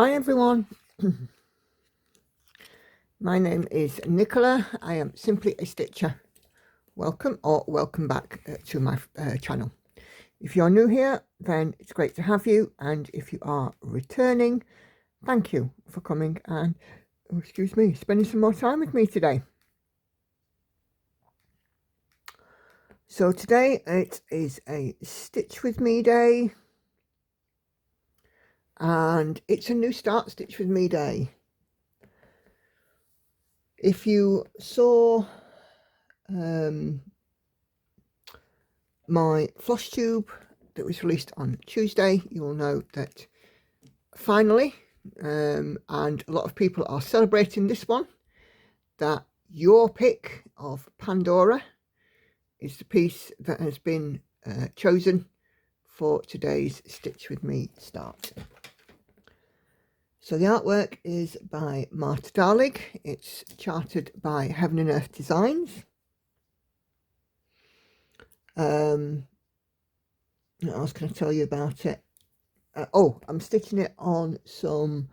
Hi everyone, my name is Nicola. I am simply a stitcher. Welcome or welcome back to my channel. If you're new here, then it's great to have you, and if you are returning, thank you for coming and spending some more time with me today. So today it is a Stitch With Me day, and it's a new start Stitch With Me day. If you saw my Flosstube that was released on Tuesday, you will know that finally, and a lot of people are celebrating this one, that your pick of Pandora is the piece that has been chosen for today's Stitch With Me start. So the artwork is by Marta Dahlig. It's charted by Heaven and Earth Designs. What else can I tell you about it? I'm stitching it on some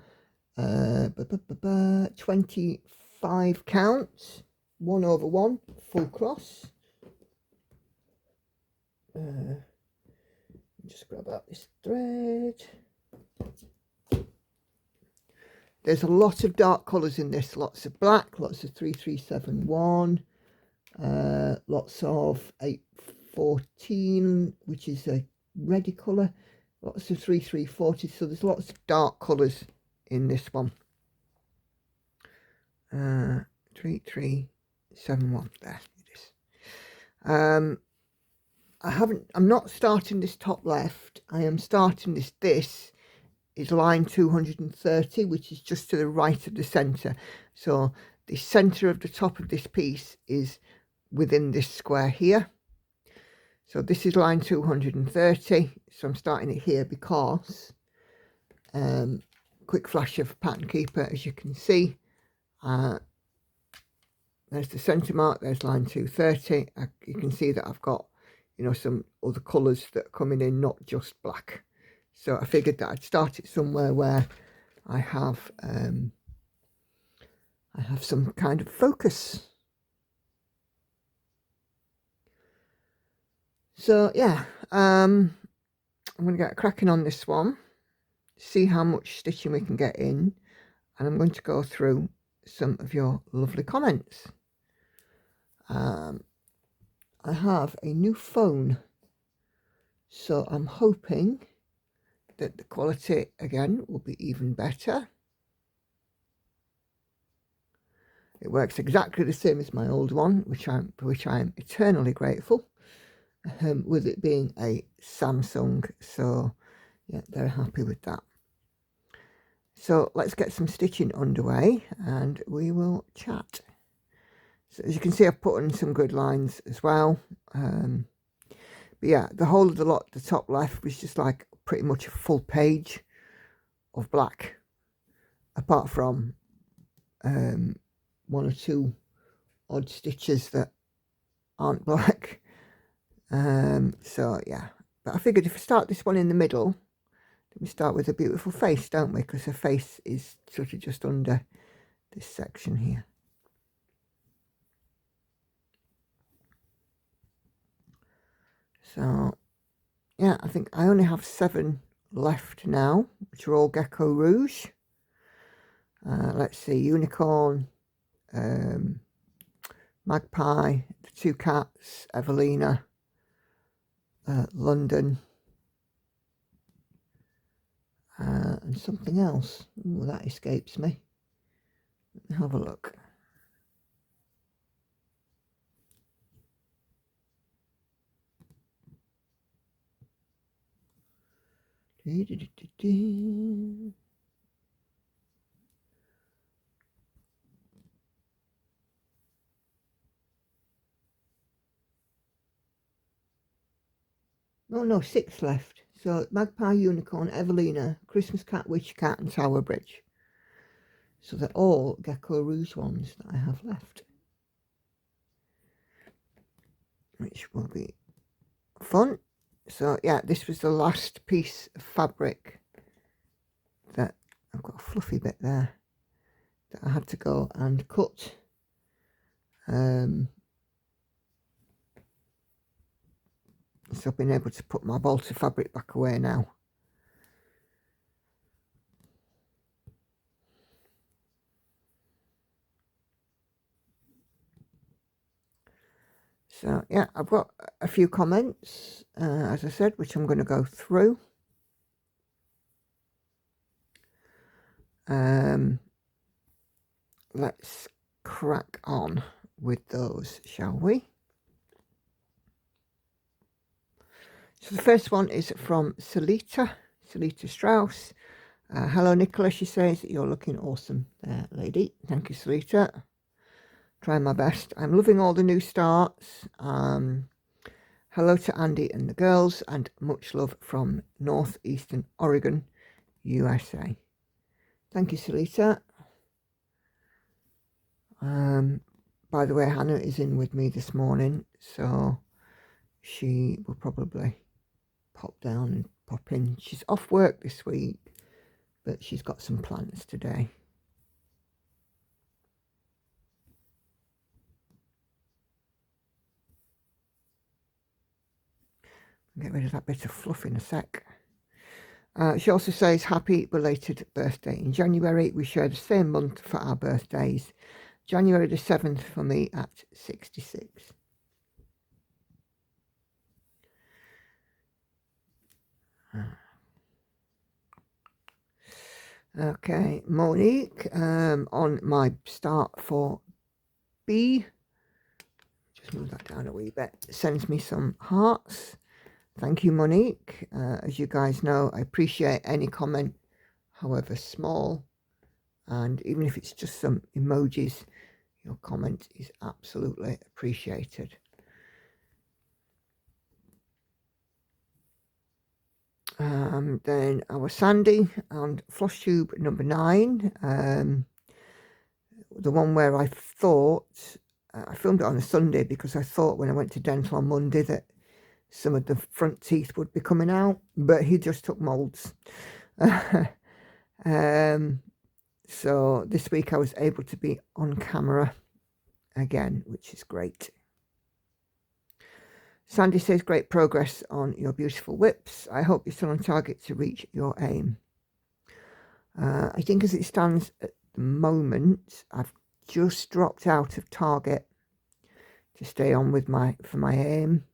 25 counts, 1/1 full cross. Just grab out this thread. There's a lot of dark colours in this, lots of black, lots of 3371, lots of 814, which is a reddy colour, lots of 3340, so there's lots of dark colours in this one. 3371, there it is. I'm not starting this top left, I am starting this is line 230, which is just to the right of the centre. So the centre of the top of this piece is within this square here. So this is line 230. So I'm starting it here because, quick flash of Pattern Keeper, as you can see, there's the centre mark, there's line 230. You can see that I've got, some other colours that are coming in, not just black. So I figured that I'd start it somewhere where I have some kind of focus. So yeah, I'm going to get cracking on this one, see how much stitching we can get in, and I'm going to go through some of your lovely comments. I have a new phone, so I'm hoping that the quality again will be even better. It works exactly the same as my old one, for which I am eternally grateful, with it being a Samsung. So yeah, they're happy with that. So let's get some stitching underway and we will chat. So as you can see, I've put in some grid lines as well. But yeah, the whole of the lot, the top left, was just like pretty much a full page of black, apart from one or two odd stitches that aren't black. So yeah, but I figured if I start this one in the middle, we start with a beautiful face, don't we? Because her face is sort of just under this section here. So yeah, I think I only have 7 left now, which are all GeckoRouge. Let's see, Unicorn, Magpie, the 2 cats, Evelina, London, and something else. Ooh, that escapes me. Let me have a look. Oh no, 6 left. So Magpie, Unicorn, Evelina, Christmas Cat, Witch Cat, and Tower Bridge. So they're all GeckoRouge ones that I have left, which will be fun. So yeah, this was the last piece of fabric that I've got a fluffy bit there that I had to go and cut. So I've been able to put my bolter fabric back away now. So yeah, I've got a few comments, as I said, which I'm going to go through. Let's crack on with those, shall we? So the first one is from Salita Strauss. Hello Nicola, she says, you're looking awesome there, lady. Thank you, Salita. Trying my best. I'm loving all the new starts. Hello to Andy and the girls, and much love from northeastern Oregon, USA. Thank you, Salita. By the way, Hannah is in with me this morning, so she will probably pop down and pop in. She's off work this week, but she's got some plans today. Get rid of that bit of fluff in a sec. She also says, happy belated birthday in January. We share the same month for our birthdays. January the 7th for me at 66. Okay, Monique, on my start for B, just move that down a wee bit, sends me some hearts. Thank you, Monique. As you guys know, I appreciate any comment, however small, and even if it's just some emojis, your comment is absolutely appreciated. Then our Sandy and Flosstube number 9, the one where I thought, I filmed it on a Sunday because I thought when I went to dental on Monday that some of the front teeth would be coming out, but he just took moulds. So this week I was able to be on camera again, which is great. Sandy says, great progress on your beautiful whips. I hope you're still on target to reach your aim. I think as it stands at the moment, I've just dropped out of target to stay on with my aim.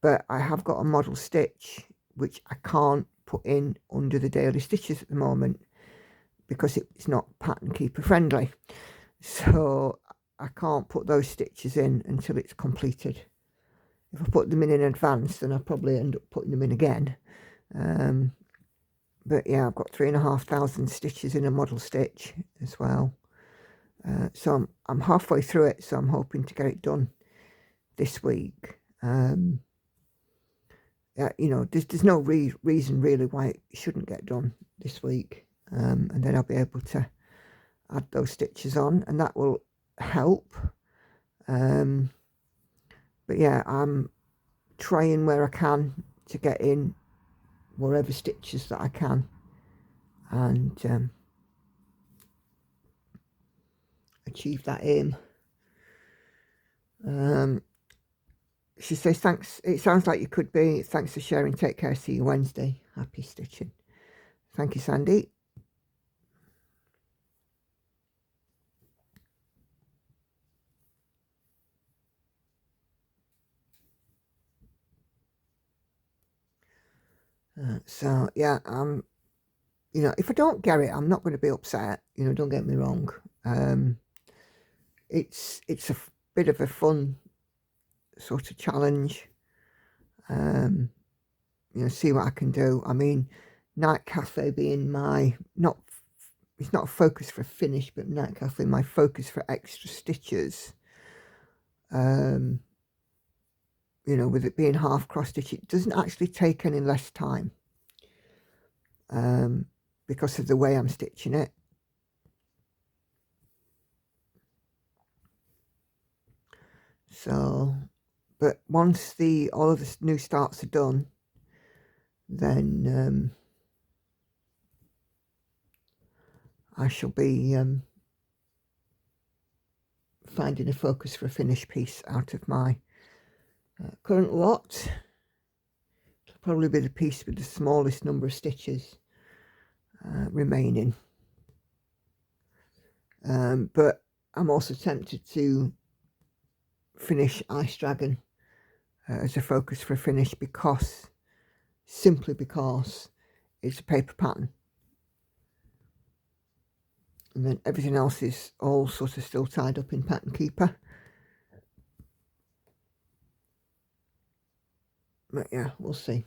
But I have got a model stitch, which I can't put in under the daily stitches at the moment because it's not pattern keeper friendly. So I can't put those stitches in until it's completed. If I put them in advance, then I'll probably end up putting them in again. But yeah, I've got 3,500 stitches in a model stitch as well. So I'm halfway through it, so I'm hoping to get it done this week. Yeah, you know, there's no reason really why it shouldn't get done this week. And then I'll be able to add those stitches on, and that will help. But yeah, I'm trying where I can to get in whatever stitches that I can, and achieve that aim. She says, thanks, it sounds like you could be. Thanks for sharing. Take care. See you Wednesday. Happy stitching. Thank you, Sandy. So yeah, you know, if I don't get it, I'm not going to be upset. You know, don't get me wrong. It's a bit of a fun sort of challenge. You know, see what I can do. I mean, Night Cafe being my it's not a focus for finish, but Night Cafe my focus for extra stitches. You know, with it being half cross stitch, it doesn't actually take any less time because of the way I'm stitching it. So, but once all of the new starts are done, then I shall be finding a focus for a finished piece out of my current lot. It'll probably be the piece with the smallest number of stitches remaining. But I'm also tempted to finish Ice Dragon as a focus for a finish, simply because it's a paper pattern, and then everything else is all sort of still tied up in Pattern Keeper. But yeah, we'll see.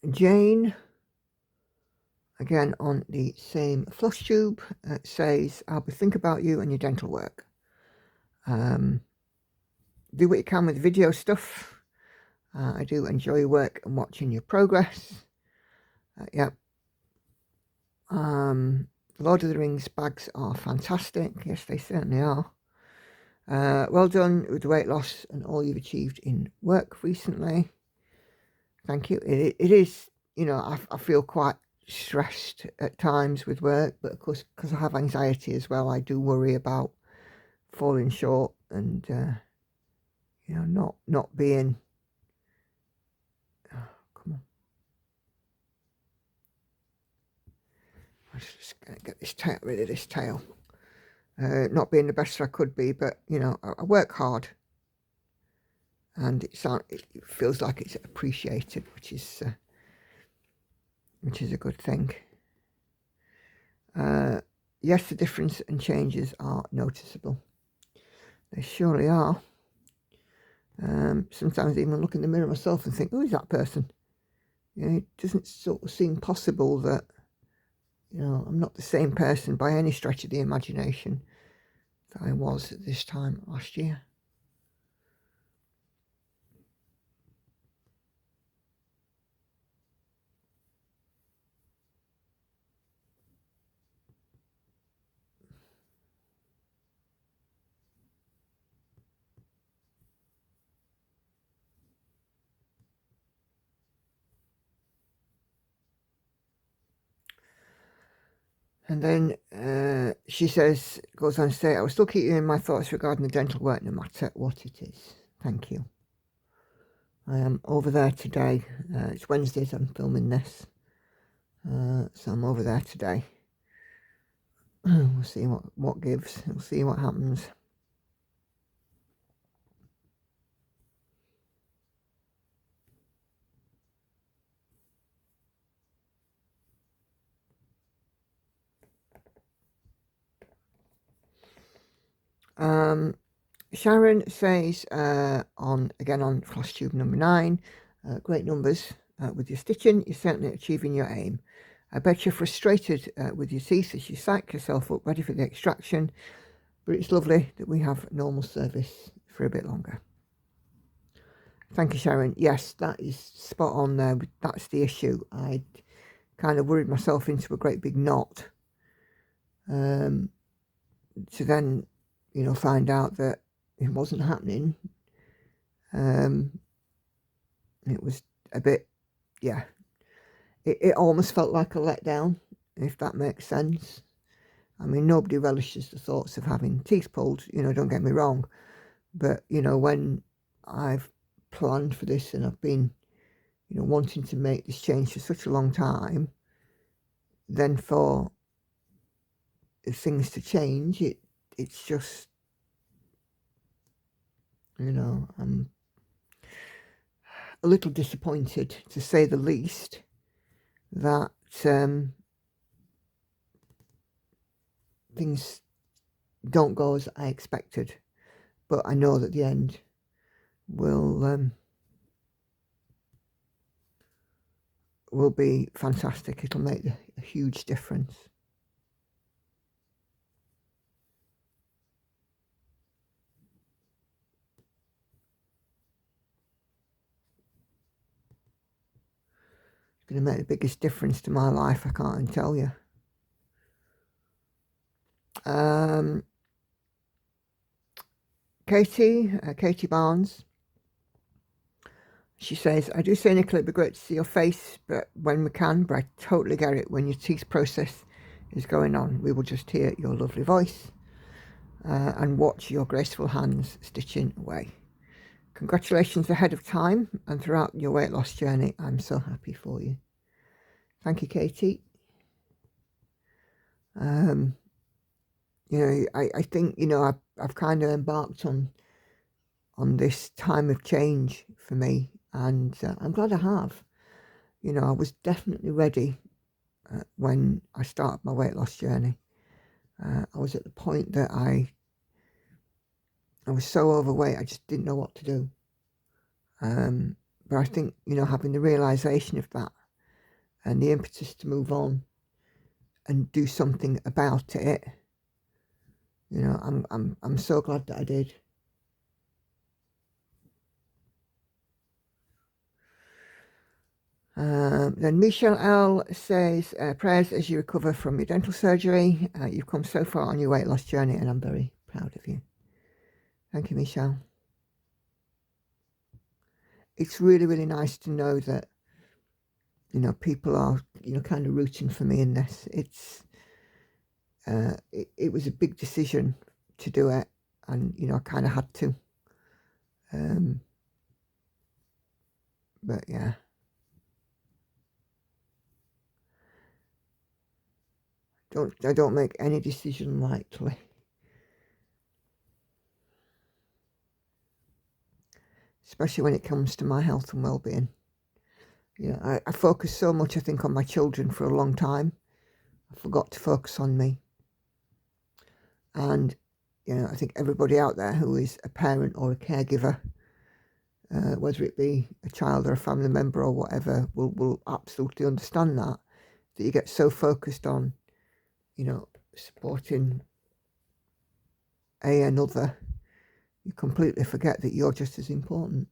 Jane, again on the same Flosstube, says, I'll be thinking about you and your dental work. Do what you can with video stuff. I do enjoy your work and watching your progress. Yep. Lord of the Rings bags are fantastic. Yes, they certainly are. Well done with the weight loss and all you've achieved in work recently. Thank you. It is, you know, I feel quite stressed at times with work, but of course, because I have anxiety as well, I do worry about falling short and, you know, not being, oh, come on. Let's just get this tail, rid of this tail. Not being the best I could be, but, you know, I work hard. And it feels like it's appreciated, which is a good thing. Yes, the difference and changes are noticeable. They surely are. Sometimes I even look in the mirror myself and think, who is that person? You know, it doesn't sort of seem possible that, you know, I'm not the same person by any stretch of the imagination that I was at this time last year. And then she says, goes on to say, I will still keep you in my thoughts regarding the dental work no matter what it is. Thank you. I am over there today. It's Wednesdays I'm filming this. So I'm over there today. We'll see what gives. We'll see what happens. Sharon says on Flosstube number 9, great numbers with your stitching. You're certainly achieving your aim. I bet you're frustrated with your teeth as you psych yourself up ready for the extraction, but it's lovely that we have normal service for a bit longer. Thank you, Sharon. Yes, that is spot on there. That's the issue. I kind of worried myself into a great big knot to then, you know, find out that it wasn't happening. It was a bit, yeah, it almost felt like a letdown, if that makes sense. I mean, nobody relishes the thoughts of having teeth pulled, you know, don't get me wrong. But, you know, when I've planned for this and I've been, you know, wanting to make this change for such a long time, then for things to change, it's just, you know, I'm a little disappointed, to say the least, that things don't go as I expected. But I know that the end will be fantastic. It'll make a huge difference. going to make the biggest difference to my life, I can't tell you. Katie Barnes, she says, I do say, Nicola, it'd be great to see your face, but when we can, but I totally get it. When your teeth process is going on, we will just hear your lovely voice and watch your graceful hands stitching away. Congratulations ahead of time and throughout your weight loss journey. I'm so happy for you. Thank you, Katie. You know, I think, you know, I've kind of embarked on this time of change for me, and I'm glad I have. You know, I was definitely ready when I started my weight loss journey. I was at the point that I was so overweight, I just didn't know what to do. But I think, you know, having the realization of that and the impetus to move on and do something about it, you know, I'm so glad that I did. Then Michelle L says, prayers as you recover from your dental surgery. You've come so far on your weight loss journey, and I'm very proud of you. Thank you, Michelle. It's really, really nice to know that, you know, people are, you know, kind of rooting for me in this. It's, it was a big decision to do it, and, you know, I kind of had to. But yeah. I don't make any decision lightly. Especially when it comes to my health and well-being. You know, I focused so much, I think, on my children for a long time. I forgot to focus on me. And, you know, I think everybody out there who is a parent or a caregiver, whether it be a child or a family member or whatever, will absolutely understand that you get so focused on, you know, supporting another, you completely forget that you're just as important.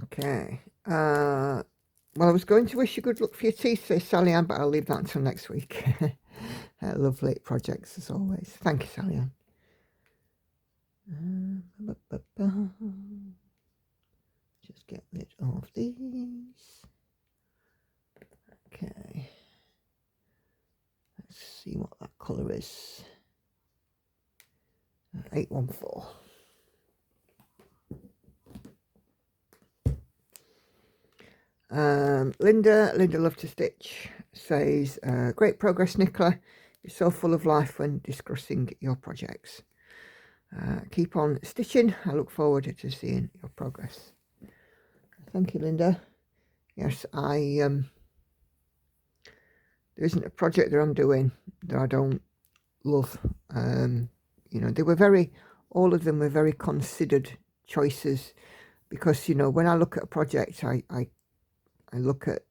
Okay. Well, I was going to wish you good luck for your teeth, says Sally Ann, but I'll leave that until next week. Lovely projects as always. Thank you, Sally Ann. Just get rid of these. Okay. Let's see what that colour is. 814. Linda Love to Stitch says, great progress, Nicola. You're so full of life when discussing your projects. Keep on stitching. I look forward to seeing your progress. Thank you, Linda. Yes, there isn't a project that I'm doing that I don't love. You know, all of them were very considered choices, because, you know, when I look at a project, I look at,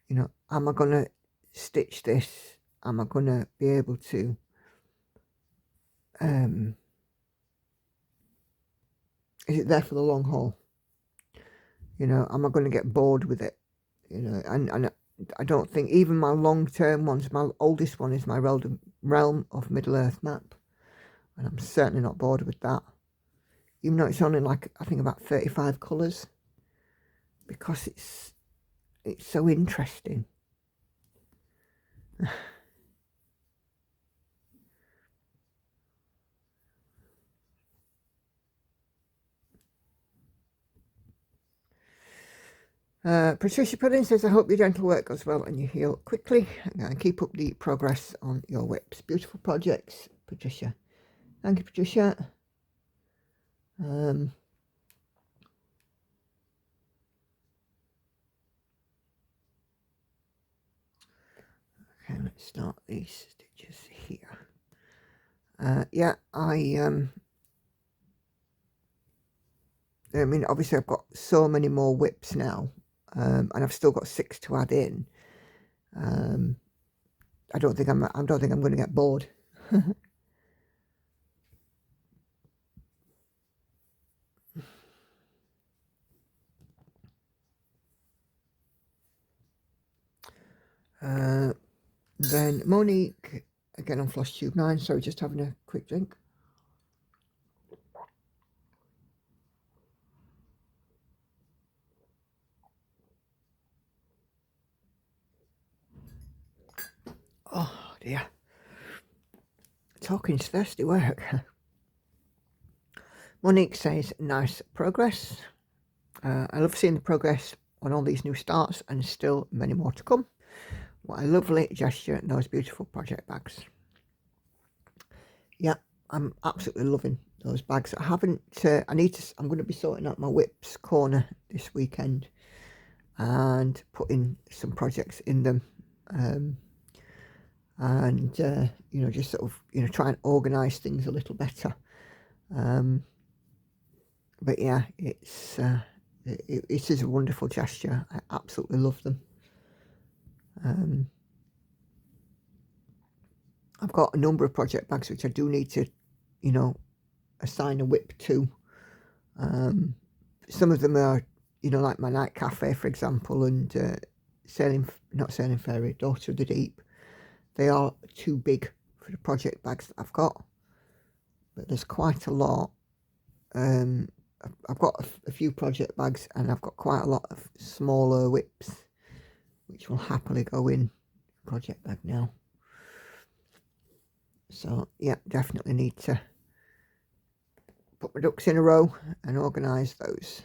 you know, am I going to stitch this? Am I going to be able to is it there for the long haul? You know, am I going to get bored with it? You know, and I don't think even my long-term ones, my oldest one is my Realm of Middle-earth map, and I'm certainly not bored with that, even though it's only like, I think, about 35 colours, because it's so interesting. Patricia Pudding says, I hope your dental work goes well and you heal quickly, and keep up the progress on your whips. Beautiful projects, Patricia. Thank you, Patricia. Okay, let's start these stitches. yeah, I mean, obviously I've got so many more whips now, and I've still got 6 to add in. I don't think I'm going to get bored. Then Monique, again on Flosstube 9. Sorry, just having a quick drink. Oh dear, talking's thirsty work. Monique says, nice progress. I love seeing the progress on all these new starts and still many more to come. What a lovely gesture in those beautiful project bags. Yeah, I'm absolutely loving those bags. I haven't, I'm going to be sorting out my whips corner this weekend and putting some projects in them. And, you know, just sort of, you know, try and organise things a little better. But yeah, it is a wonderful gesture. I absolutely love them. I've got a number of project bags which I do need to, you know, assign a whip to. Some of them are, you know, like my night cafe, for example, and not Sailing Fairy, Daughter of the Deep. They are too big for the project bags that I've got, but there's quite a lot. I've got a few project bags, and I've got quite a lot of smaller whips, which will happily go in project bag now. So yeah, definitely need to put my ducks in a row and organise those.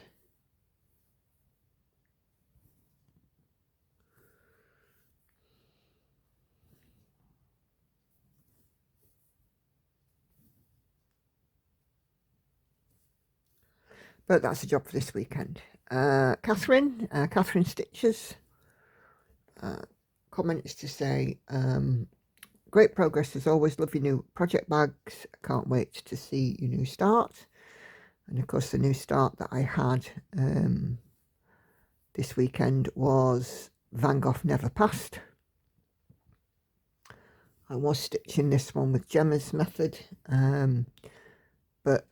But that's the job for this weekend. Catherine Stitches comments to say, great progress as always, love your new project bags, can't wait to see your new start. And of course the new start that I had this weekend was Gogh Never Passed. I was stitching this one with Gemma's method, but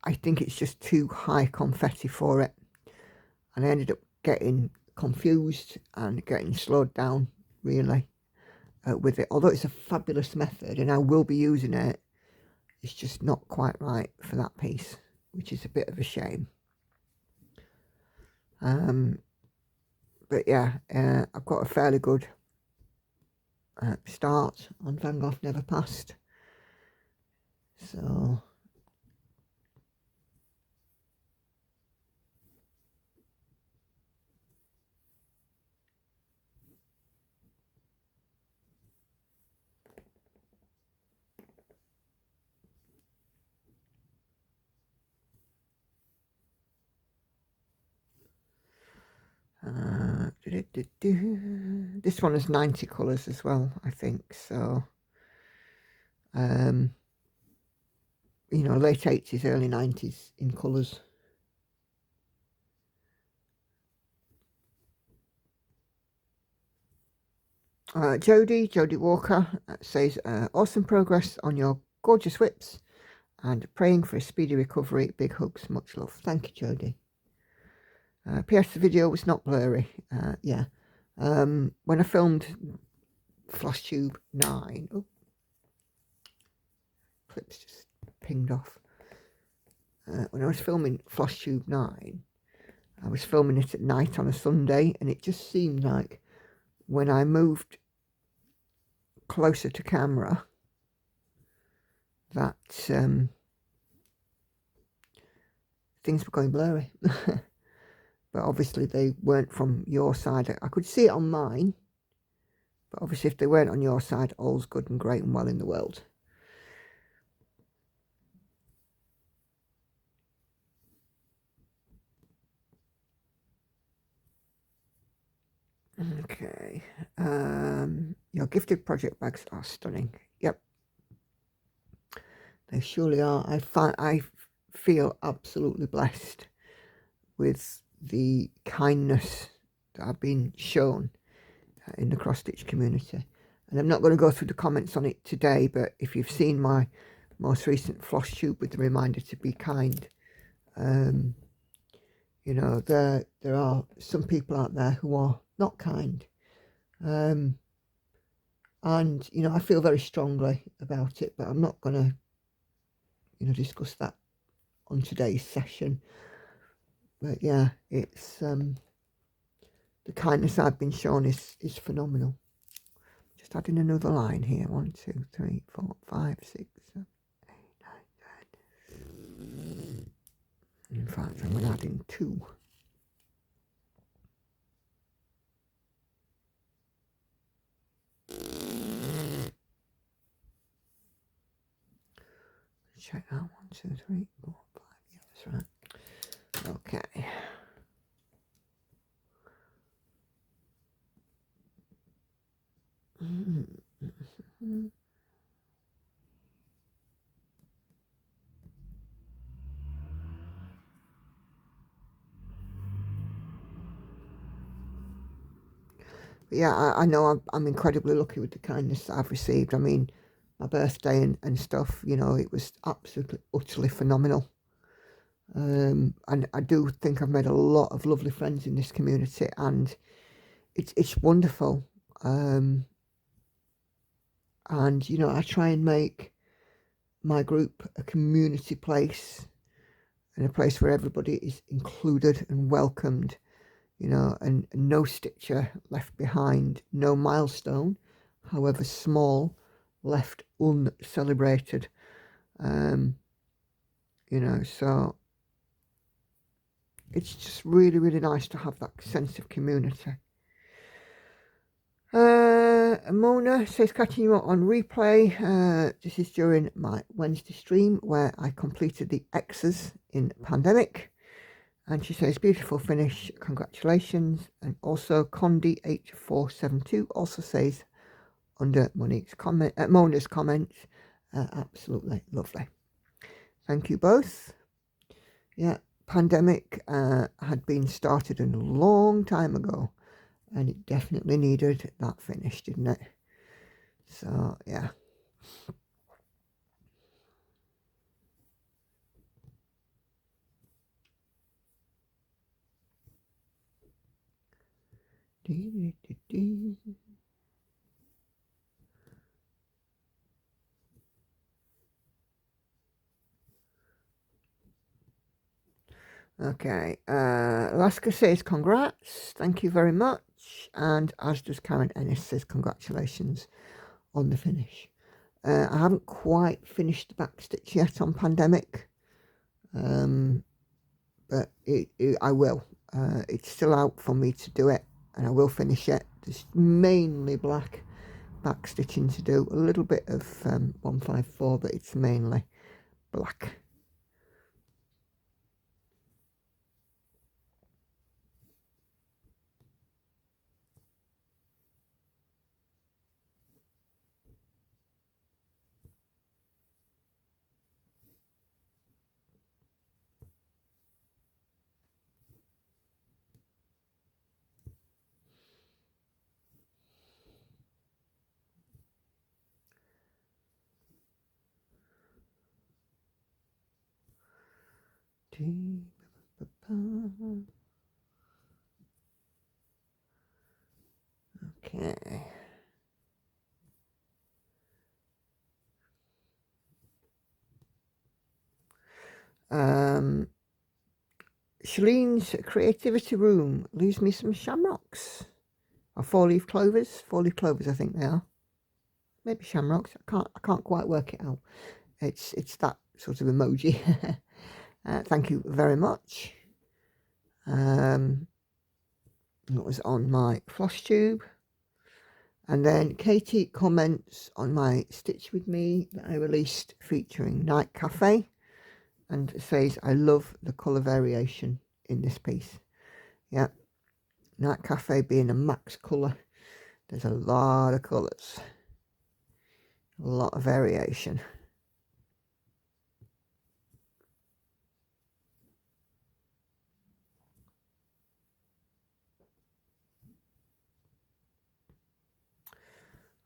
I think it's just too high confetti for it, and I ended up getting confused and getting slowed down really with it. Although it's a fabulous method and I will be using it, it's just not quite right for that piece, which is a bit of a shame. But yeah, I've got a fairly good start on Gogh Never Passed, so this one has 90 colours as well, I think. So you know, late 80s, early 90s in colours. Jodie Walker says, awesome progress on your gorgeous whips and praying for a speedy recovery. Big hugs, much love. Thank you, Jodie. P.S. the video was not blurry. Yeah. When I filmed Flosstube 9, oh, clips just pinged off. When I was filming Flosstube 9, I was filming it at night on a Sunday, and it just seemed like when I moved closer to camera that things were going blurry. But obviously they weren't from your side. I could see it on mine, but obviously if they weren't on your side, all's good and great and well in the world. Okay. Your gifted project bags are stunning. Yep, They surely are. I feel absolutely blessed with the kindness that I've been shown in the cross stitch community. And I'm not going to go through the comments on it today, but if you've seen my most recent Flosstube with the reminder to be kind, you know, there are some people out there who are not kind. And, you know, I feel very strongly about it, but I'm not going to, you know, discuss that on today's session. But yeah, it's, the kindness I've been shown is phenomenal. Just adding another line here. 1, 2, 3, 4, 5, 6, 7, 8, 9, 10. In fact, I'm going to add in 2. Check that. 1, 2, 3, 4, 5. Yeah, that's right. Okay. But yeah, I know I'm incredibly lucky with the kindness that I've received. I mean, my birthday and stuff, you know, it was absolutely, utterly phenomenal. And I do think I've made a lot of lovely friends in this community, and it's wonderful. And, you know, I try and make my group a community place, and a place where everybody is included and welcomed, you know, and no stitcher left behind, no milestone, however small, left uncelebrated. You know, so it's just really, really nice to have that sense of community. Mona says, catching you on replay. This is during my Wednesday stream where I completed the X's in Pandemic. And she says, beautiful finish, congratulations. And also Condi H472 also says, under Monique's comment, Mona's comments, absolutely lovely. Thank you both. Yeah, Pandemic had been started a long time ago, and it definitely needed that finish, didn't it? So, yeah. Okay, Alaska says congrats, thank you very much, and as does Karen Ennis says congratulations on the finish. I haven't quite finished the back stitch yet on Pandemic, but I will. It's still out for me to do it, and I will finish it. There's mainly black back stitching to do, a little bit of 154, but it's mainly black. Okay. Shalene's creativity room leaves me some shamrocks, or 4-leaf clovers. 4-leaf clovers, I think they are. Maybe shamrocks. I can't quite work it out. It's that sort of emoji. Thank you very much. That was on my Flosstube. And then Katie comments on my Stitch With Me that I released featuring Night Cafe, and says, I love the colour variation in this piece. Yeah, Night Cafe being a max colour, there's a lot of colours, a lot of variation.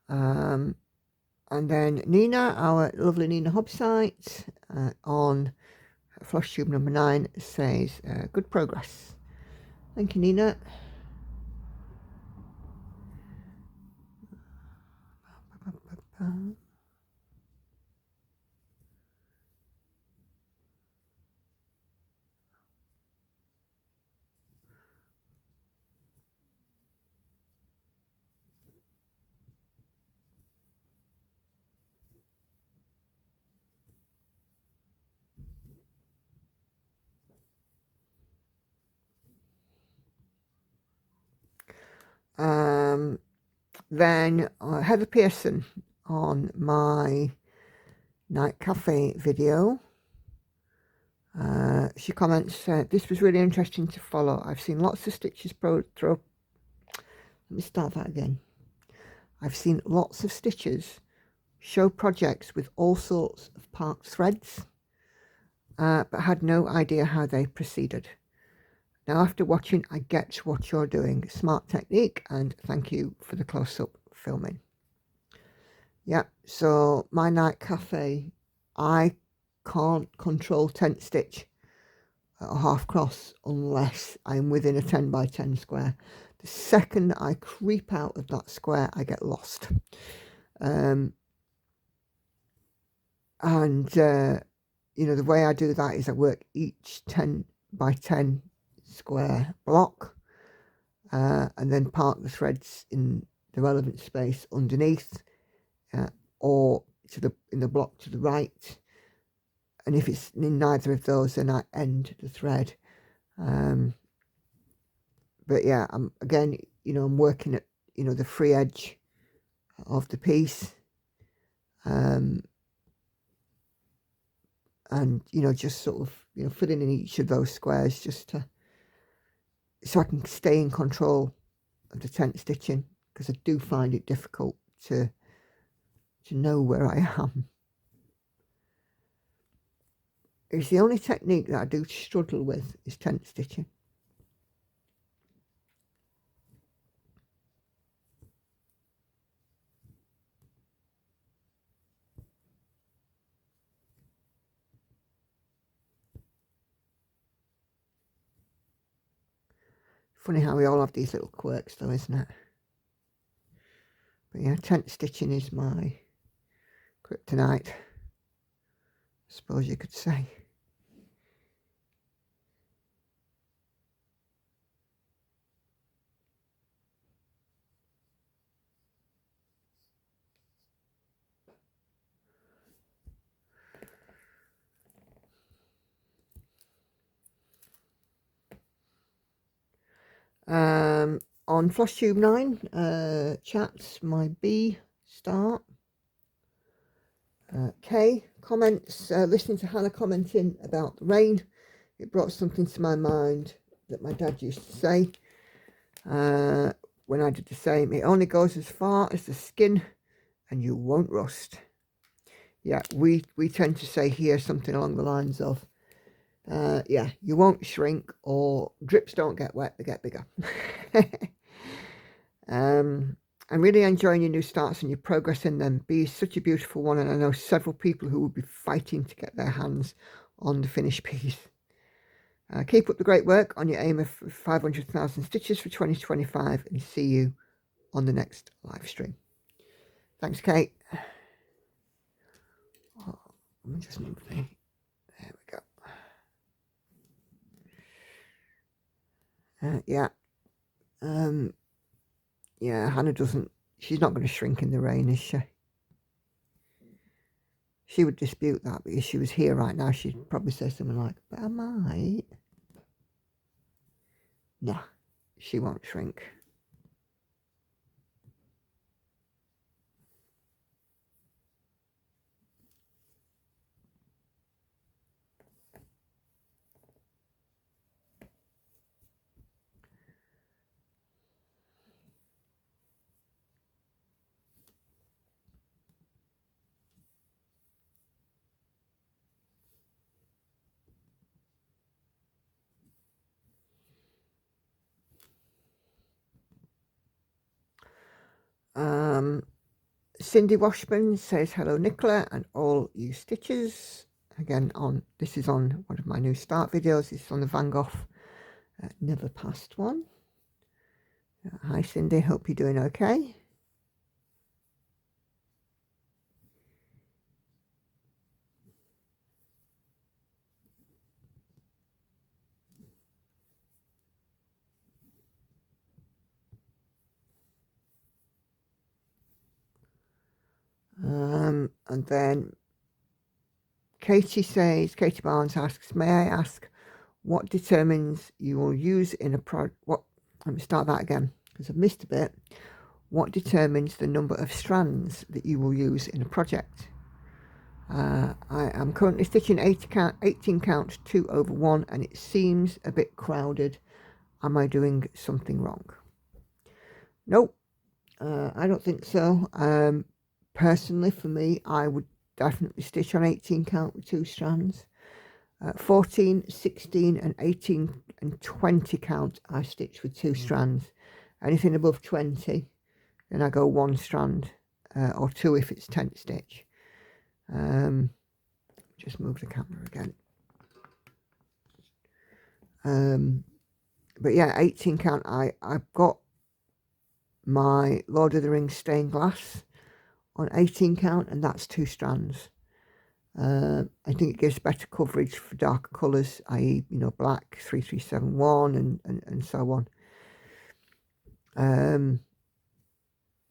And then Nina, our lovely Nina Hobbsite, on Flosstube number 9 says, good progress. Thank you, Nina. Then Heather Pearson on my night cafe video. She comments, this was really interesting to follow. I've seen lots of stitches let me start that again. I've seen lots of stitches show projects with all sorts of part threads, but had no idea how they proceeded. Now, after watching, I get what you're doing. Smart technique, and thank you for the close-up filming. Yeah, so my night cafe, I can't control tent stitch at a half cross unless I'm within a 10 by 10 square. The second I creep out of that square, I get lost. You know, the way I do that is I work each 10 by 10 square block, and then park the threads in the relevant space underneath, or in the block to the right. And if it's in neither of those, then I end the thread. But yeah, I'm working at, you know, the free edge of the piece, and, you know, just sort of, you know, filling in each of those squares just so I can stay in control of the tent stitching, because I do find it difficult to know where I am. It's the only technique that I do struggle with is tent stitching. Funny how we all have these little quirks though, isn't it? But yeah, tent stitching is my kryptonite, I suppose you could say. On Flosstube 9 chats, my B start. Kay comments, listening to Hannah commenting about the rain, it brought something to my mind that my dad used to say when I did the same. It only goes as far as the skin and you won't rust. Yeah, we tend to say here something along the lines of, yeah, you won't shrink, or drips don't get wet, they get bigger. I'm really enjoying your new starts and your progress in them. B is such a beautiful one, and I know several people who will be fighting to get their hands on the finished piece. Keep up the great work on your aim of 500,000 stitches for 2025, and see you on the next live stream. Thanks, Kate. Oh, let me just move there. There we go. Yeah. Yeah, Hannah she's not going to shrink in the rain, is she? She would dispute that, because she was here right now, she'd probably say something like, but I might. Nah, she won't shrink. Cindy Washburn says, hello Nicola and all you stitchers. Again, this is on one of my new start videos. This is on the Van Gogh Never Passed one. Hi Cindy, hope you're doing okay. And then Katie Barnes asks, may I ask what determines you will use in a let me start that again because I've missed a bit. What determines the number of strands that you will use in a project? I am currently stitching 18 count 2/1 and it seems a bit crowded. Am I doing something wrong? Nope, I don't think so. Personally, for me, I would definitely stitch on 18 count with 2 strands. 14, 16 and 18 and 20 count I stitch with 2 strands. Anything above 20, then I go 1 strand, or 2 if it's tent stitch. Just move the camera again. But yeah, 18 count, I've got my Lord of the Rings stained glass on 18 count and that's 2 strands. I think it gives better coverage for darker colours, i.e. black 3371 and so on.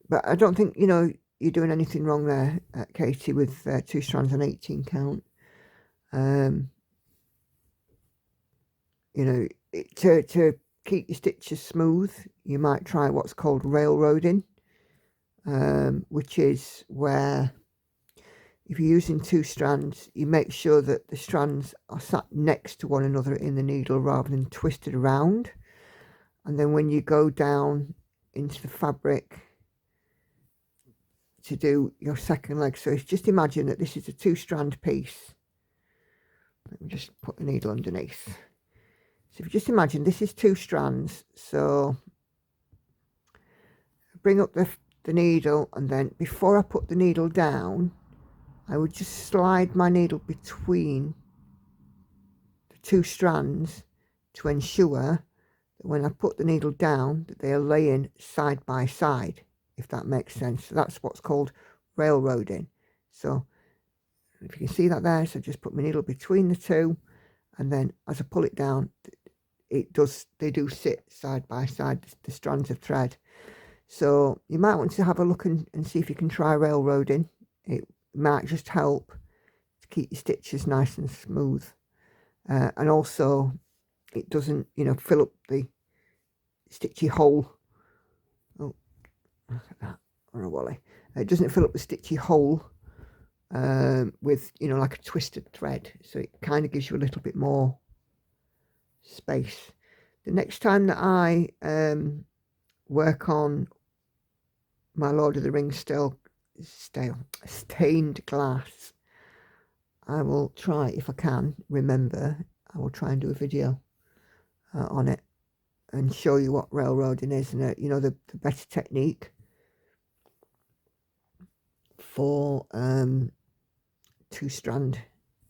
But I don't think you're doing anything wrong there, Katie, with 2 strands on 18 count. To keep your stitches smooth, you might try what's called railroading, which is where if you're using 2 strands, you make sure that the strands are sat next to one another in the needle rather than twisted around. And then when you go down into the fabric to do your second leg, so just imagine that this is a 2-strand piece. Let me just put the needle underneath. So if you just imagine this is 2 strands, so bring up the needle, and then before I put the needle down, I would just slide my needle between the 2 strands to ensure that when I put the needle down that they are laying side by side, if that makes sense. So that's what's called railroading. So if you can see that there, so just put my needle between the 2, and then as I pull it down, they do sit side by side, the strands of thread. So you might want to have a look and see if you can try railroading. It might just help to keep your stitches nice and smooth, and also it doesn't fill up the stitchy hole. Oh, look at that on a wally. It doesn't fill up the stitchy hole with like a twisted thread, so it kind of gives you a little bit more space. The next time that I work on my Lord of the Rings stained glass, I will try, if I can remember, I will try and do a video on it and show you what railroading is, and the better technique for 2-strand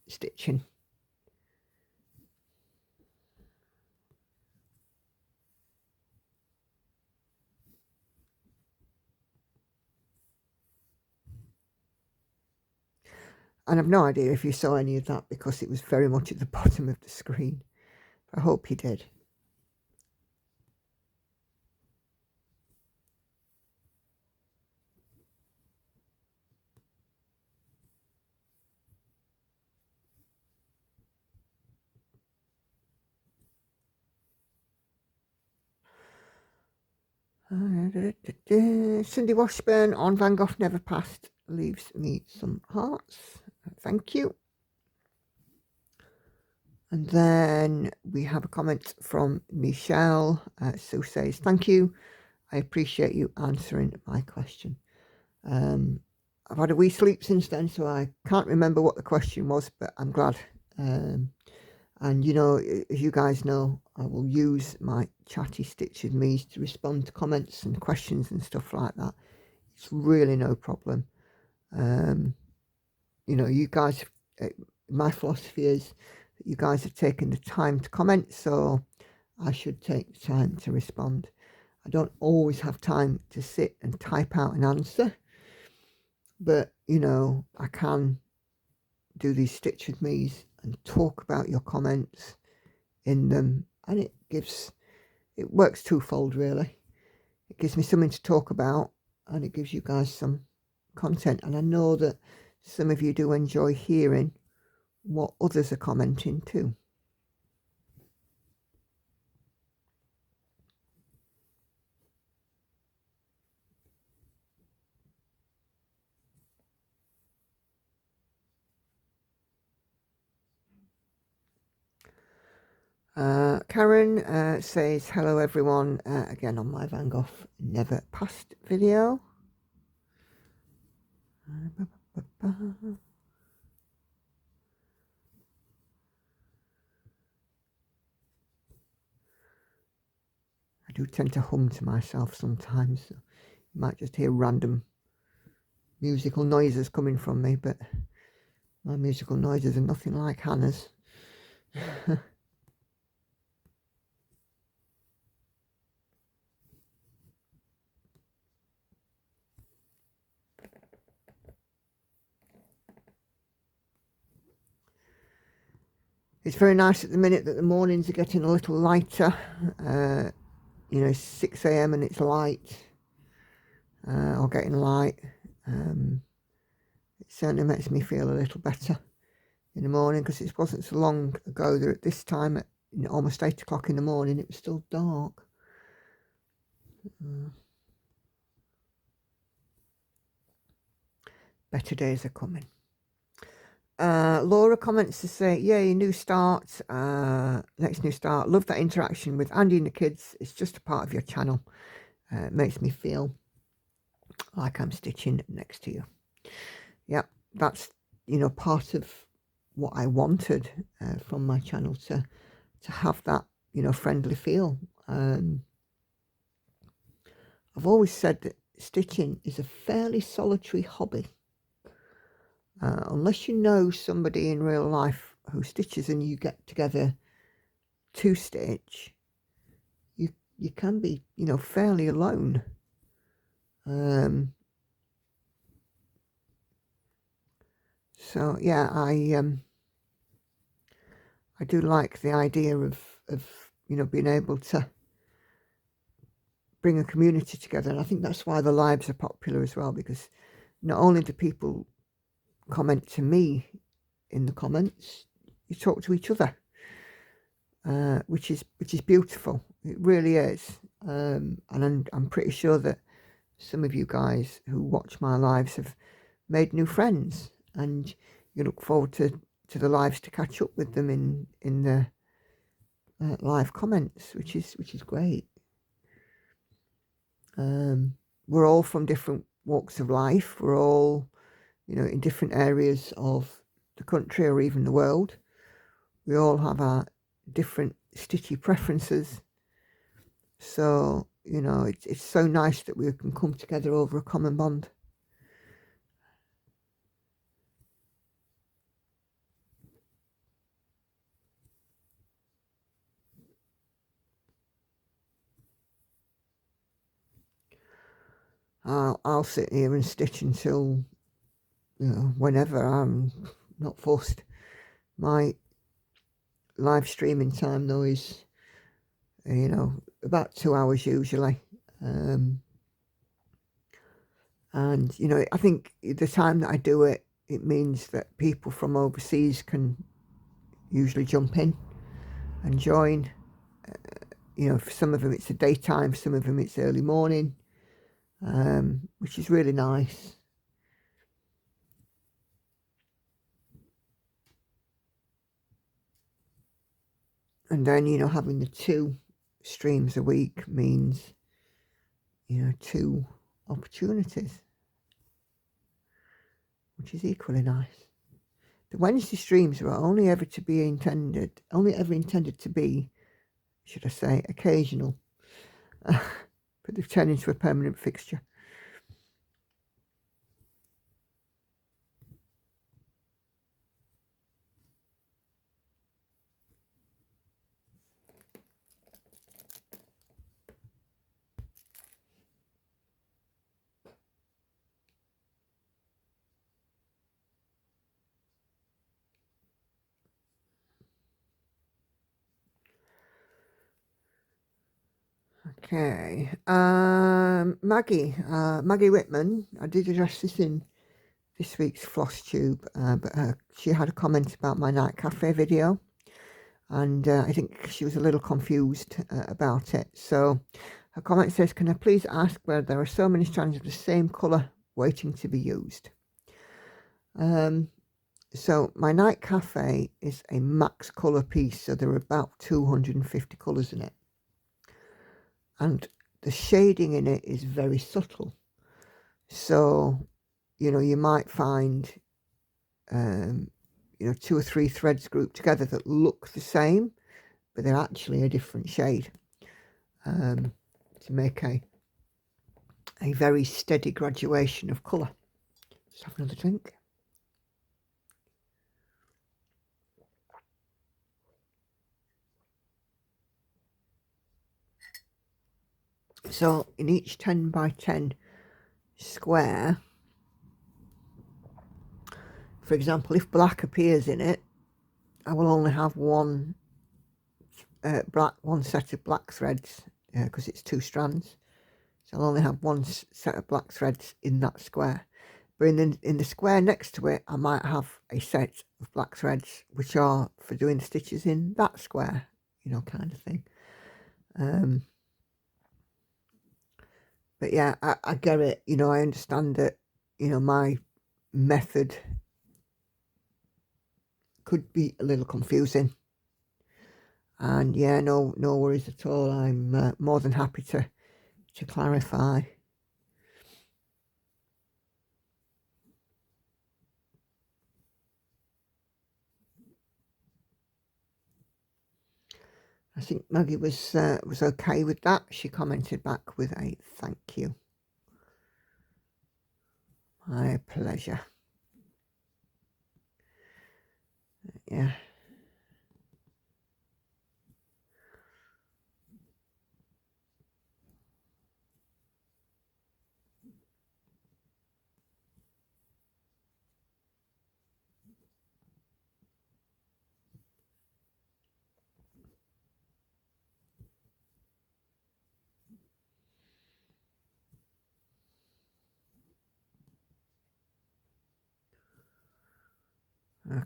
stitching. And I've no idea if you saw any of that because it was very much at the bottom of the screen. I hope you did. Cindy Washburn on Van Gogh Never Passed leaves me some hearts. Thank you. And then we have a comment from Michelle. Sue says, thank you. I appreciate you answering my question. I've had a wee sleep since then, so I can't remember what the question was, but I'm glad. And as you guys know, I will use my chatty stitch with me to respond to comments and questions and stuff like that. It's really no problem. You know, you guys, my philosophy is that you guys have taken the time to comment, so I should take the time to respond. I don't always have time to sit and type out an answer, but you know, I can do these Stitch with me's and talk about your comments in them, and it works twofold really. It gives me something to talk about, and it gives you guys some content, and I know that some of you do enjoy hearing what others are commenting too. Karen says, hello everyone, again on my Van Gogh Never Passed video. I do tend to hum to myself sometimes, so you might just hear random musical noises coming from me, but my musical noises are nothing like Hannah's. It's very nice at the minute that the mornings are getting a little lighter. You know, 6 AM and it's light, or getting light. It certainly makes me feel a little better in the morning, because it wasn't so long ago that at this time, at almost 8 o'clock in the morning, it was still dark. Better days are coming. Laura comments to say, yay, new start, next new start. Love that interaction with Andy and the kids. It's just a part of your channel. It makes me feel like I'm stitching next to you. Yeah, that's, you know, part of what I wanted from my channel, to have that, you know, friendly feel. I've always said that stitching is a fairly solitary hobby. Unless you know somebody in real life who stitches and you get together to stitch, you can be, you know, fairly alone. So yeah, I do like the idea of you know, being able to bring a community together, and I think that's why the lives are popular as well, because not only do people comment to me in the comments, you talk to each other, which is beautiful. It really is. And I'm pretty sure that some of you guys who watch my lives have made new friends, and you look forward to the lives to catch up with them in the live comments, which is great. We're all from different walks of life. We're all, you know, in different areas of the country or even the world. We all have our different stitchy preferences. So, you know, it's so nice that we can come together over a common bond. I'll sit here and stitch until, you know, whenever. I'm not forced. My live streaming time though is, you know, about 2 hours usually. And you know, I think the time that I do it, it means that people from overseas can usually jump in and join. You know, for some of them it's the daytime, some of them it's early morning, which is really nice. And then, you know, having the 2 streams a week means, you know, 2 opportunities, which is equally nice. The Wednesday streams were only ever intended to be, should I say, occasional, but they've turned into a permanent fixture. Okay, Maggie Whitman, I did address this in this week's Flosstube, but she had a comment about my night cafe video, and I think she was a little confused about it. So her comment says, can I please ask where there are so many strands of the same colour waiting to be used? So my night cafe is a max colour piece, so there are about 250 colours in it, and the shading in it is very subtle. So, you know, you might find, you know, 2 or 3 threads grouped together that look the same, but they're actually a different shade, to make a very steady graduation of colour. Let's have another drink. So in each 10 by 10 square, for example, if black appears in it, I will only have one set of black threads, because it's 2 strands. So I'll only have one set of black threads in that square. But in the square next to it, I might have a set of black threads, which are for doing the stitches in that square, you know, kind of thing. But yeah, I get it. You know, I understand that, you know, my method could be a little confusing. And yeah, no worries at all. I'm more than happy to clarify. I think Maggie was okay with that. She commented back with a thank you. My pleasure. Yeah.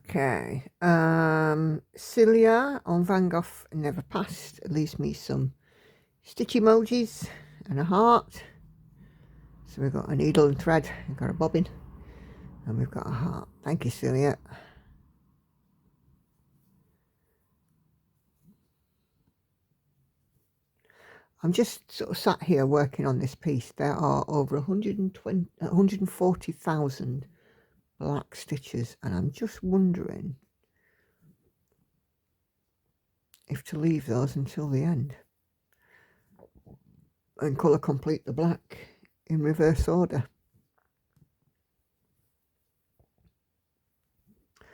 Okay, Celia on Van Gogh Never Passed leaves me some stitch emojis and a heart. So we've got a needle and thread, we've got a bobbin, and we've got a heart. Thank you, Celia. I'm just sort of sat here working on this piece. There are over 140,000 black stitches, and I'm just wondering if to leave those until the end and colour complete the black in reverse order. I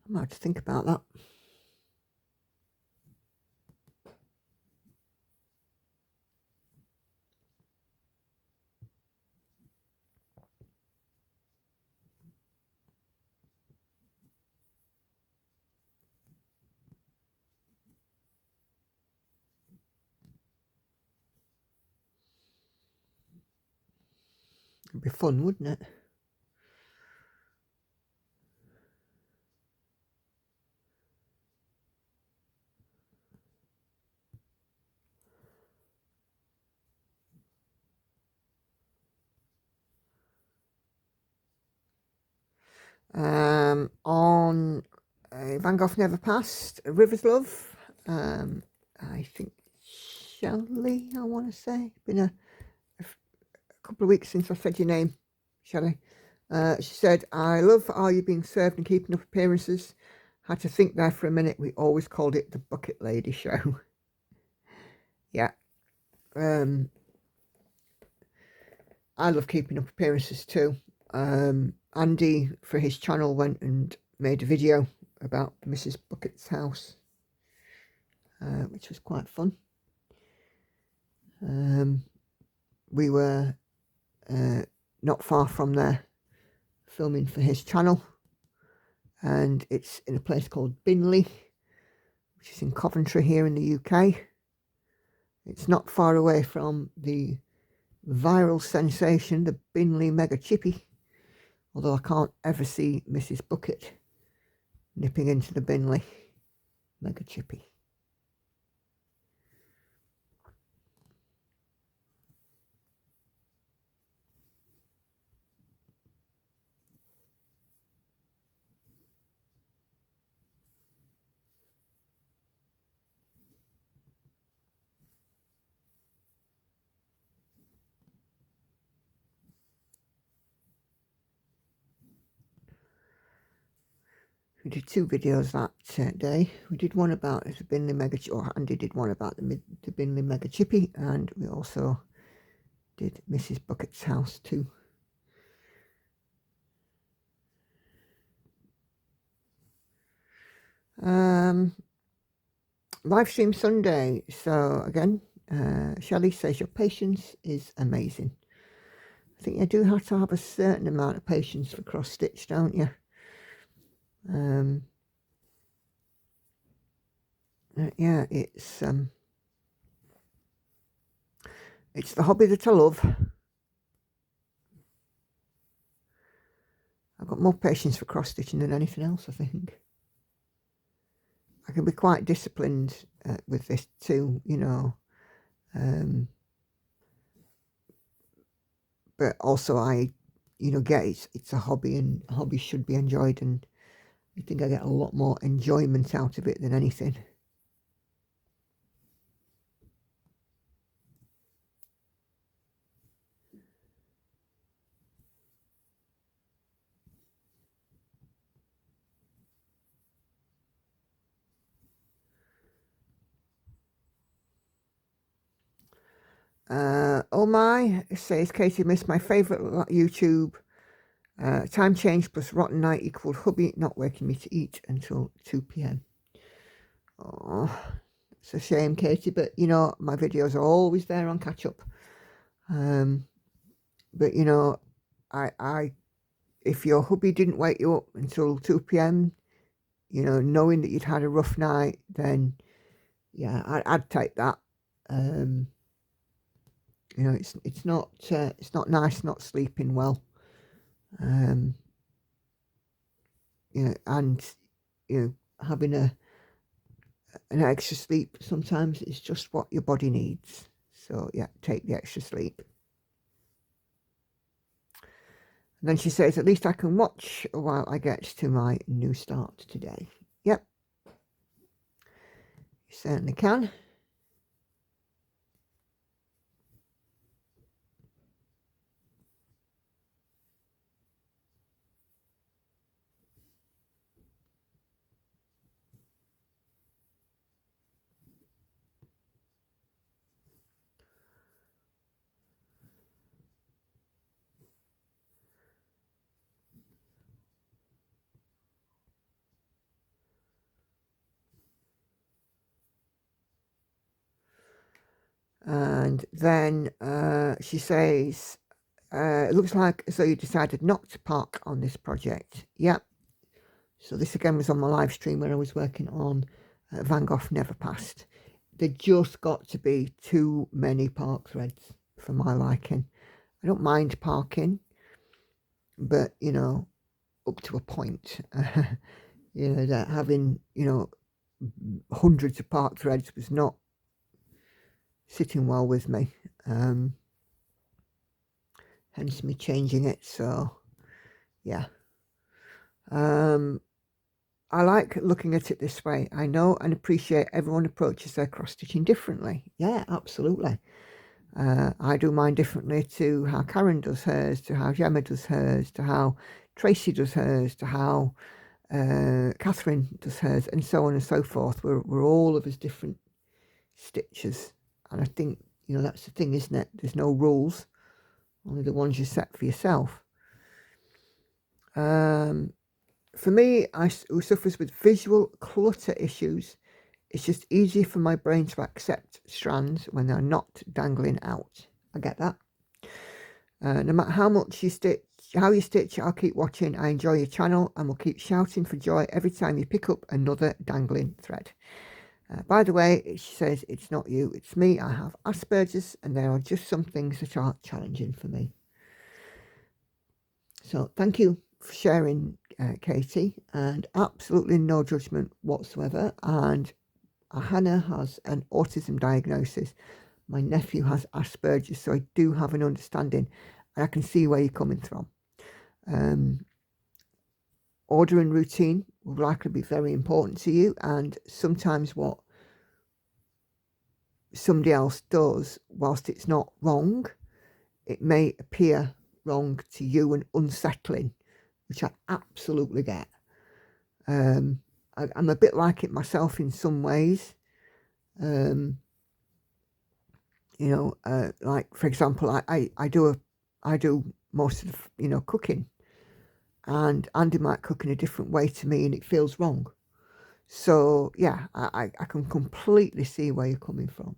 might have to think about that. It'd be fun, wouldn't it? On Van Gogh Never Passed, River's Love, I think Shelley, I want to say. Been a couple of weeks since I said your name, Shelley. She said, I love Are You Being Served and Keeping Up Appearances. Had to think there for a minute. We always called it the Bucket Lady Show. Yeah. I love Keeping Up Appearances too. Andy, for his channel, went and made a video about Mrs. Bucket's house, which was quite fun. We were not far from there filming for his channel, and it's in a place called Binley, which is in Coventry here in the UK. It's not far away from the viral sensation, the Binley Mega Chippy, although I can't ever see Mrs. Bucket nipping into the Binley Mega Chippy. We did 2 videos that day. We did one about the Binley Mega Chippy, or Andy did one about the Binley Mega Chippy, and we also did Mrs. Bucket's house too. Live stream Sunday. So again, Shelley says your patience is amazing. I think you do have to have a certain amount of patience for cross stitch, don't you? Yeah, it's the hobby that I love. I've got more patience for cross stitching than anything else, I think. I can be quite disciplined with this too, you know. But also I, you know, get it's a hobby, and hobbies should be enjoyed, and I think I get a lot more enjoyment out of it than anything. Oh my, says Katie, missed my favourite YouTube. Time change plus rotten night equaled hubby not waking me to eat until 2 p.m. Oh, it's a shame, Katie, but you know, my videos are always there on catch up. But you know, if your hubby didn't wake you up until 2 p.m, you know, knowing that you'd had a rough night, then yeah, I'd take that. You know, it's not nice not sleeping well. You know, and you know, having an extra sleep sometimes is just what your body needs. So yeah, take the extra sleep. And then she says, at least I can watch while I get to my new start today. Yep, you certainly can. And then she says, it looks like as though you decided not to park on this project. Yep. So this again was on my live stream where I was working on Van Gogh Never Passed. There just got to be too many park threads for my liking. I don't mind parking, but you know, up to a point. You know, that having, you know, hundreds of park threads was not sitting well with me. Hence me changing it. So yeah. I like looking at it this way. I know and appreciate everyone approaches their cross-stitching differently. Yeah, absolutely. I do mine differently to how Karen does hers, to how Gemma does hers, to how Tracy does hers, to how Catherine does hers, and so on and so forth. We're all of us different stitchers. And I think, you know, that's the thing, isn't it? There's no rules, only the ones you set for yourself. For me, who suffers with visual clutter issues, it's just easier for my brain to accept strands when they're not dangling out. I get that. No matter how much you stitch, how you stitch, I'll keep watching. I enjoy your channel and will keep shouting for joy every time you pick up another dangling thread. By the way, she says, it's not you, it's me. I have Asperger's, and there are just some things that are challenging for me. So thank you for sharing, Katie, and absolutely no judgment whatsoever. And Hannah has an autism diagnosis. My nephew has Asperger's, so I do have an understanding, and I can see where you're coming from. Order and routine will likely be very important to you, and sometimes what somebody else does, whilst it's not wrong, it may appear wrong to you and unsettling, which I absolutely get. I'm a bit like it myself in some ways. You know, like for example, I do most of the, you know, cooking, and Andy might cook in a different way to me, and it feels wrong. So yeah, I can completely see where you're coming from.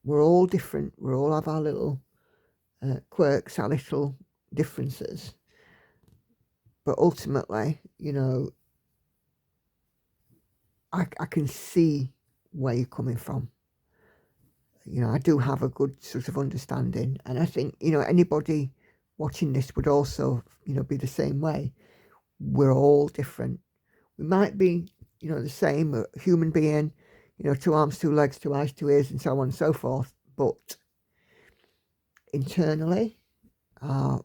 We're all different. We all have our little quirks, our little differences. But ultimately, you know, I can see where you're coming from. You know, I do have a good sort of understanding. And I think, you know, anybody watching this would also, you know, be the same way. We're all different. We might be, you know, the same, a human being, you know, 2 arms, 2 legs, 2 eyes, 2 ears, and so on and so forth. But internally, our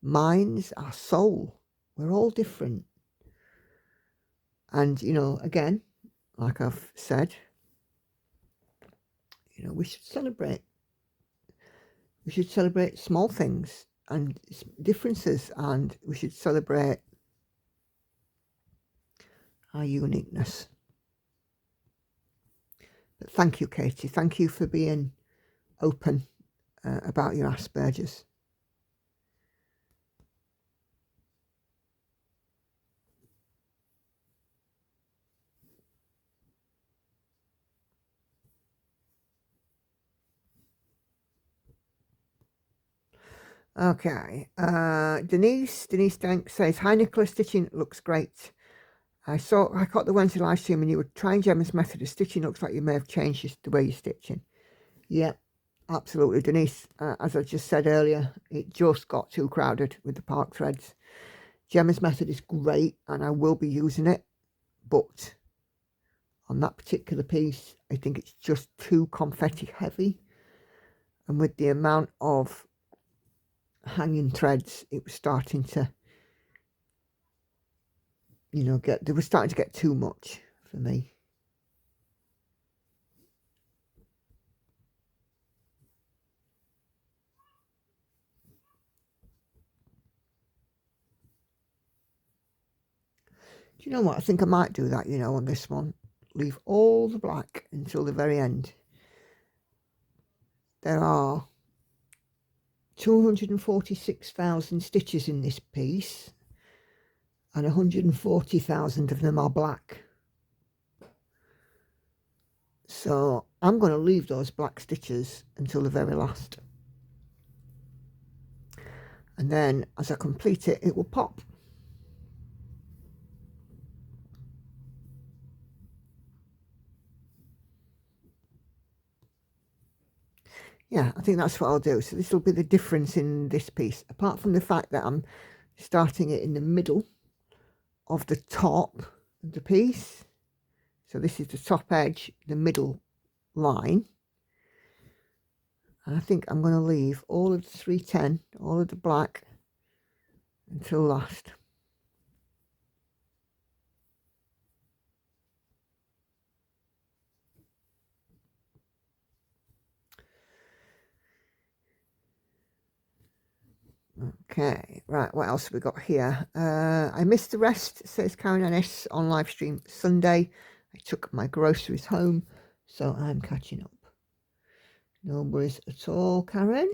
minds, our soul, we're all different. And, you know, again, like I've said, you know, we should celebrate. We should celebrate small things and differences, and we should celebrate our uniqueness. But thank you, Katie. Thank you for being open about your Asperger's. Okay, Denise Dank says, hi Nicola, stitching looks great. I caught the Wednesday live stream and you were trying Gemma's method of stitching. Looks like you may have changed the way you're stitching. Yeah, absolutely, Denise. As I just said earlier, it just got too crowded with the park threads. Gemma's method is great and I will be using it, but on that particular piece, I think it's just too confetti heavy. And with the amount of hanging threads, it was starting to, you know, they were starting to get too much for me. Do you know what? I think I might do that, you know, on this one. Leave all the black until the very end. There are 246,000 stitches in this piece, and 140,000 of them are black. So I'm going to leave those black stitches until the very last. And then as I complete it, it will pop. Yeah, I think that's what I'll do. So this will be the difference in this piece, apart from the fact that I'm starting it in the middle of the top of the piece. So this is the top edge, the middle line. And I think I'm going to leave all of the 310, all of the black, until last. Okay, right, what else have we got here? I missed the rest, says Karen Ennis, on live stream Sunday. I took my groceries home, so I'm catching up. No worries at all, Karen.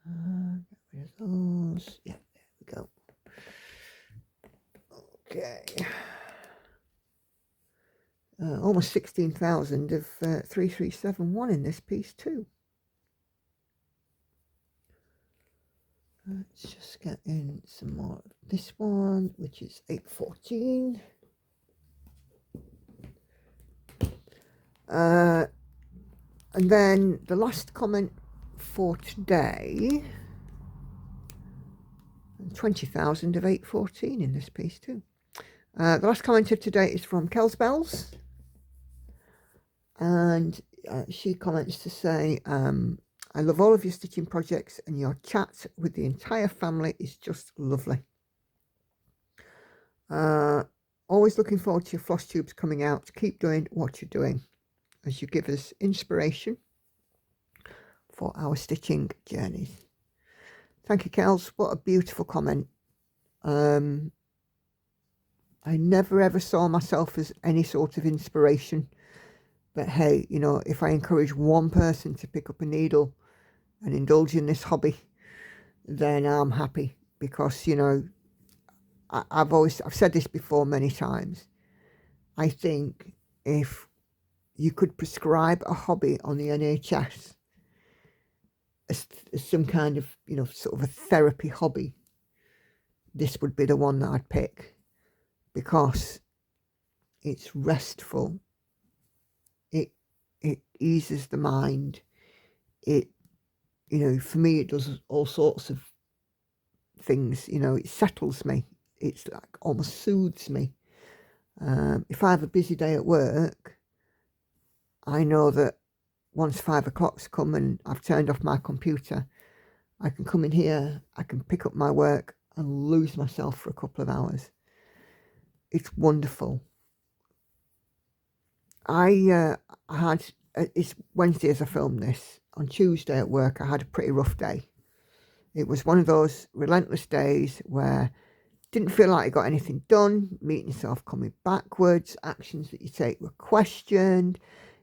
Get rid of those. Yeah, there we go. Okay. Almost 16,000 of 3371 in this piece too. Let's just get in some more of this one, which is 814. And then the last comment for today, 20,000 of 814 in this piece too. The last comment of today is from Kel's Bells, and she comments to say, I love all of your stitching projects, and your chat with the entire family is just lovely. Always looking forward to your floss tubes coming out. Keep doing what you're doing, as you give us inspiration for our stitching journeys. Thank you, Kels. What a beautiful comment. I never ever saw myself as any sort of inspiration, but hey, you know, if I encourage one person to pick up a needle and indulge in this hobby, then I'm happy, because, you know, I've said this before many times. I think if you could prescribe a hobby on the NHS as some kind of, you know, sort of a therapy hobby, this would be the one that I'd pick, because it's restful, it eases the mind, it, you know, for me it does all sorts of things, you know, it settles me, it's like almost soothes me. If I have a busy day at work, I know that once 5 o'clock's come and I've turned off my computer, I can come in here, I can pick up my work and lose myself for a couple of hours. It's wonderful. It's Wednesday as I filmed this. On Tuesday at work, I had a pretty rough day. It was one of those relentless days where didn't feel like I got anything done, meeting yourself coming backwards, actions that you take were questioned,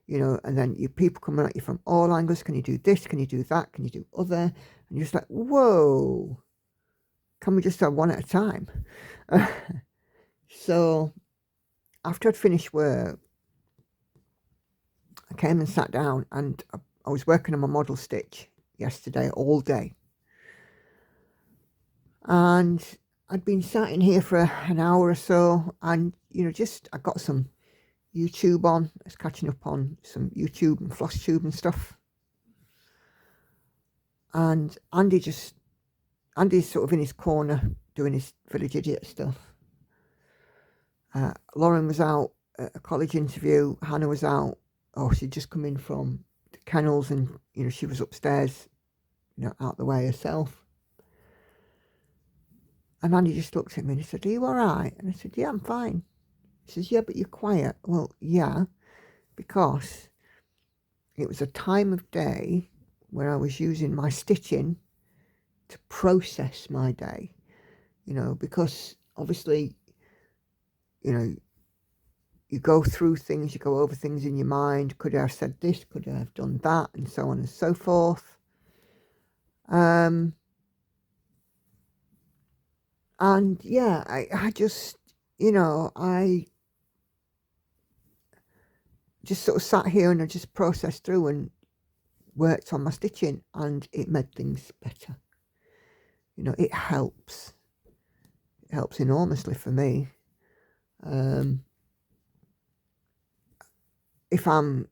you know, and then you people coming at you from all angles. Can you do this? Can you do that? Can you do other? And you're just like, whoa, can we just have one at a time? So after I'd finished work, I came and sat down, and I was working on my model stitch yesterday all day. And I'd been sat in here for an hour or so, and, you know, just, I got some YouTube on. I was catching up on some YouTube and Flosstube and stuff. And Andy's sort of in his corner doing his village idiot stuff. Lauren was out at a college interview. Hannah was out. Oh, she'd just come in from the kennels, and, you know, she was upstairs, you know, out the way herself. And Andy just looked at me and he said, are you all right? And I said, yeah, I'm fine. He says, yeah, but you're quiet. Well, yeah, because it was a time of day where I was using my stitching to process my day, you know, because obviously, you know, you go through things, you go over things in your mind. Could I have said this? Could I have done that? And so on and so forth. And yeah, I just, you know, I just sort of sat here and I just processed through and worked on my stitching, and it made things better. You know, it helps. It helps enormously for me. If I'm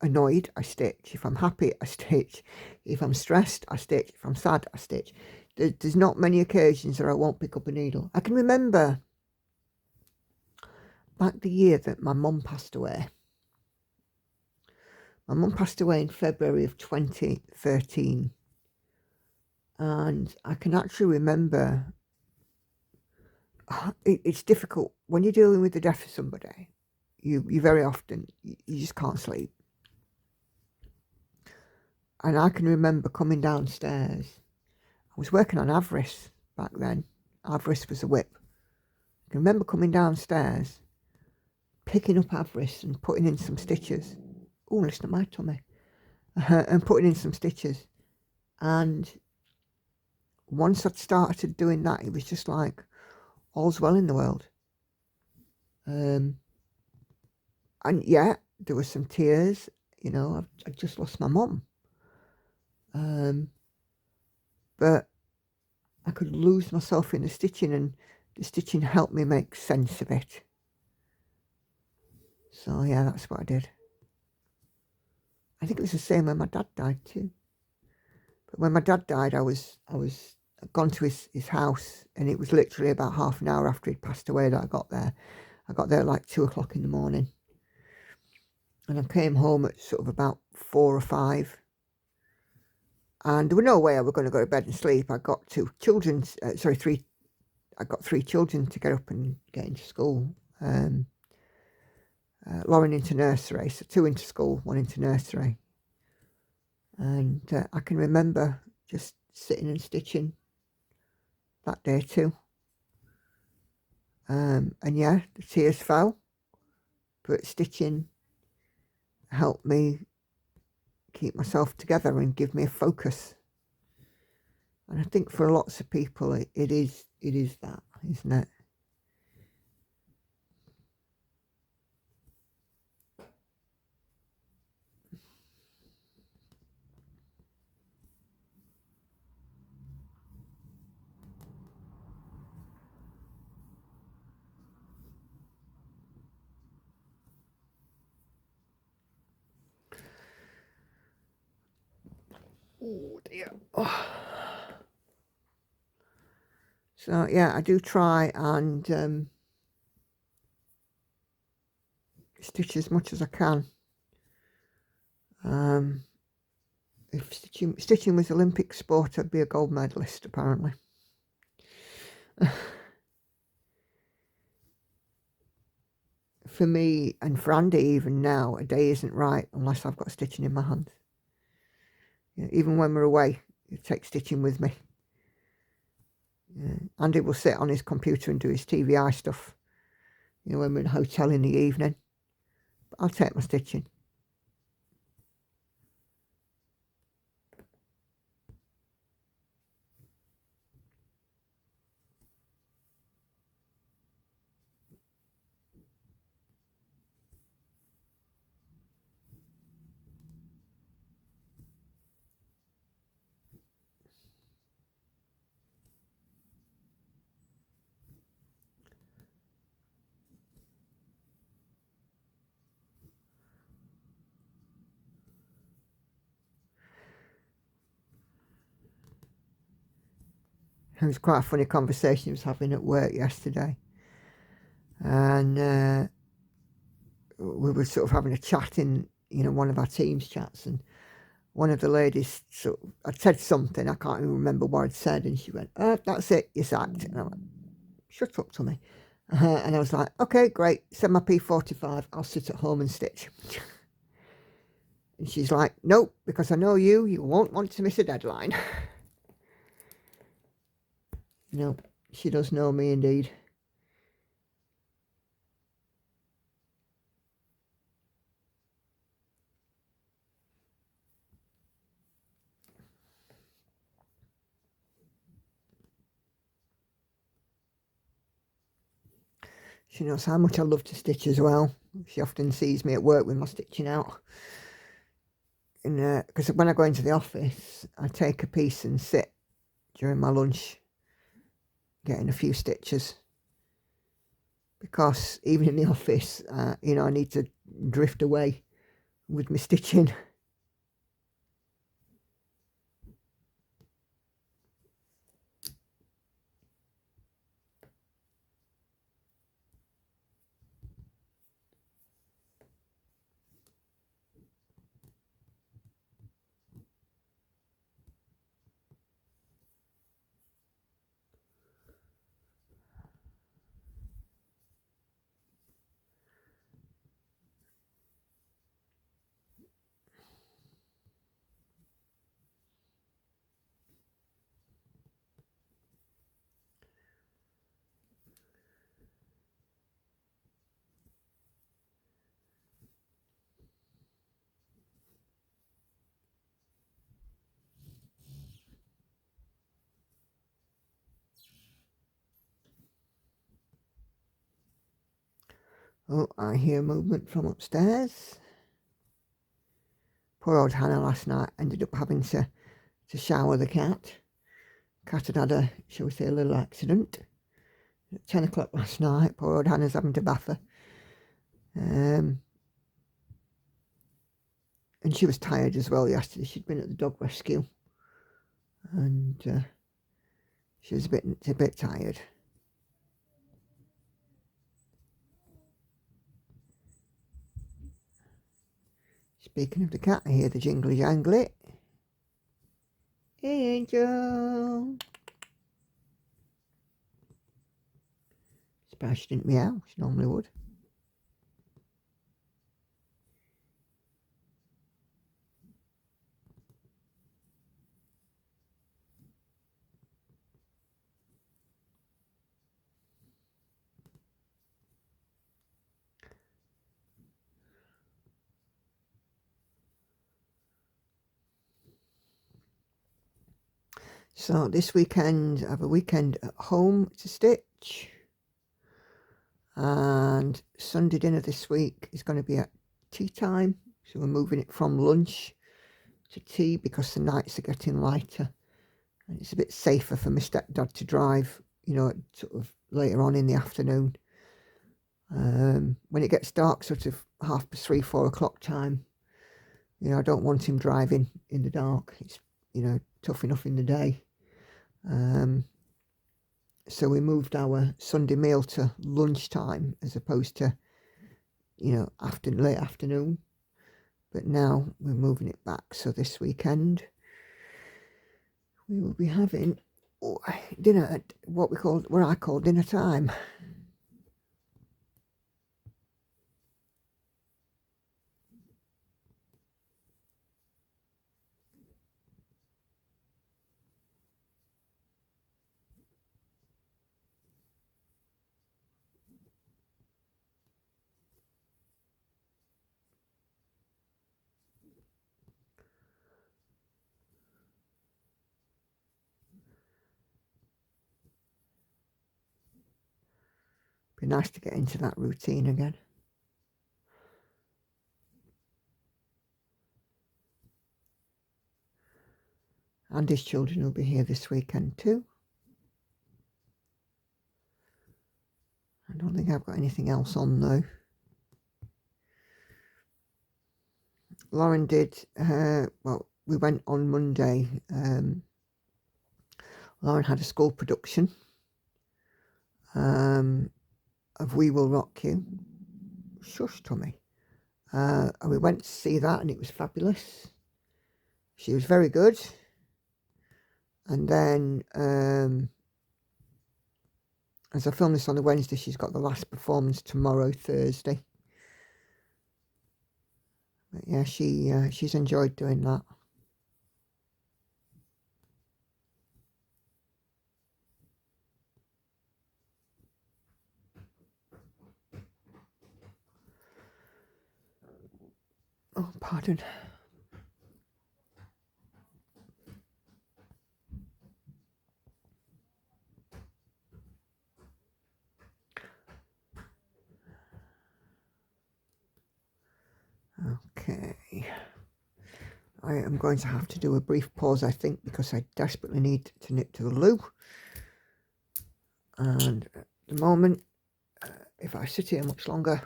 annoyed, I stitch. If I'm happy, I stitch. If I'm stressed, I stitch. If I'm sad, I stitch. There's not many occasions that I won't pick up a needle. I can remember back the year that my mum passed away. My mum passed away in February of 2013. And I can actually remember, it's difficult when you're dealing with the death of somebody. You very often, you just can't sleep. And I can remember coming downstairs. I was working on Avarice back then. Avarice was a whip. I can remember coming downstairs, picking up Avarice and putting in some stitches. Oh, listen to my tummy. And putting in some stitches. And once I'd started doing that, it was just like, all's well in the world. And yeah, there were some tears, you know, I've just lost my mum. But I could lose myself in the stitching, and the stitching helped me make sense of it. So yeah, that's what I did. I think it was the same when my dad died too. But when my dad died, I was gone to his house, and it was literally about half an hour after he'd passed away that I got there. I got there at like 2 o'clock in the morning. And I came home at sort of about 4 or 5. And there was no way I was going to go to bed and sleep. I got three. I got 3 children to get up and get into school. Lauren into nursery, so 2 into school, 1 into nursery. And I can remember just sitting and stitching that day too. And yeah, the tears fell, but stitching helped me keep myself together and give me a focus. And I think for lots of people it is that, isn't it? Oh dear. Oh. So yeah, I do try and stitch as much as I can. If stitching was Olympic sport, I'd be a gold medalist apparently. For me and for Andy, even now, a day isn't right unless I've got stitching in my hands. You know, even when we're away, I take stitching with me. Andy will sit on his computer and do his TVI stuff, you know, when we're in a hotel in the evening. But I'll take my stitching. It was quite a funny conversation I was having at work yesterday. And we were sort of having a chat in, you know, one of our Teams chats, and one of the ladies I'd said something, I can't even remember what I'd said, and she went, that's it, you're sacked. And I went, shut up to me. And I was like, okay, great, send my P45, I'll sit at home and stitch. And she's like, nope, because I know you won't want to miss a deadline. No, she does know me indeed. She knows how much I love to stitch as well. She often sees me at work with my stitching out. And because when I go into the office, I take a piece and sit during my lunch, getting a few stitches. Because even in the office, you know, I need to drift away with my stitching. Oh, I hear movement from upstairs. Poor old Hannah last night ended up having to shower the cat Cat had a, shall we say, a little accident at 10 o'clock last night. Poor old Hannah's having to bath her. And she was tired as well yesterday. She'd been at the dog rescue, and she was a bit tired. Speaking of the cat, I hear the jingly jangly. Hey, Angel. Surprised she didn't meow. She normally would. So this weekend, I have a weekend at home to stitch. And Sunday dinner this week is going to be at tea time. So we're moving it from lunch to tea because the nights are getting lighter. And it's a bit safer for my stepdad to drive, you know, sort of later on in the afternoon. When it gets dark, sort of 3:30, 4 o'clock time, you know, I don't want him driving in the dark. It's, you know, tough enough in the day. So we moved our Sunday meal to lunchtime as opposed to, you know, late afternoon. But now we're moving it back. So this weekend we will be having dinner at what I call dinner time. Be nice to get into that routine again. And his children will be here this weekend too. I don't think I've got anything else on though. Lauren did, well, we went on Monday. Lauren had a school production of We Will Rock You. Shush, Tommy. And we went to see that and it was fabulous. She was very good. And then, as I film this on the Wednesday, she's got the last performance tomorrow, Thursday. But yeah, she's enjoyed doing that. Oh, pardon. Okay. I am going to have to do a brief pause, I think, because I desperately need to knit to the loo. And at the moment, if I sit here much longer,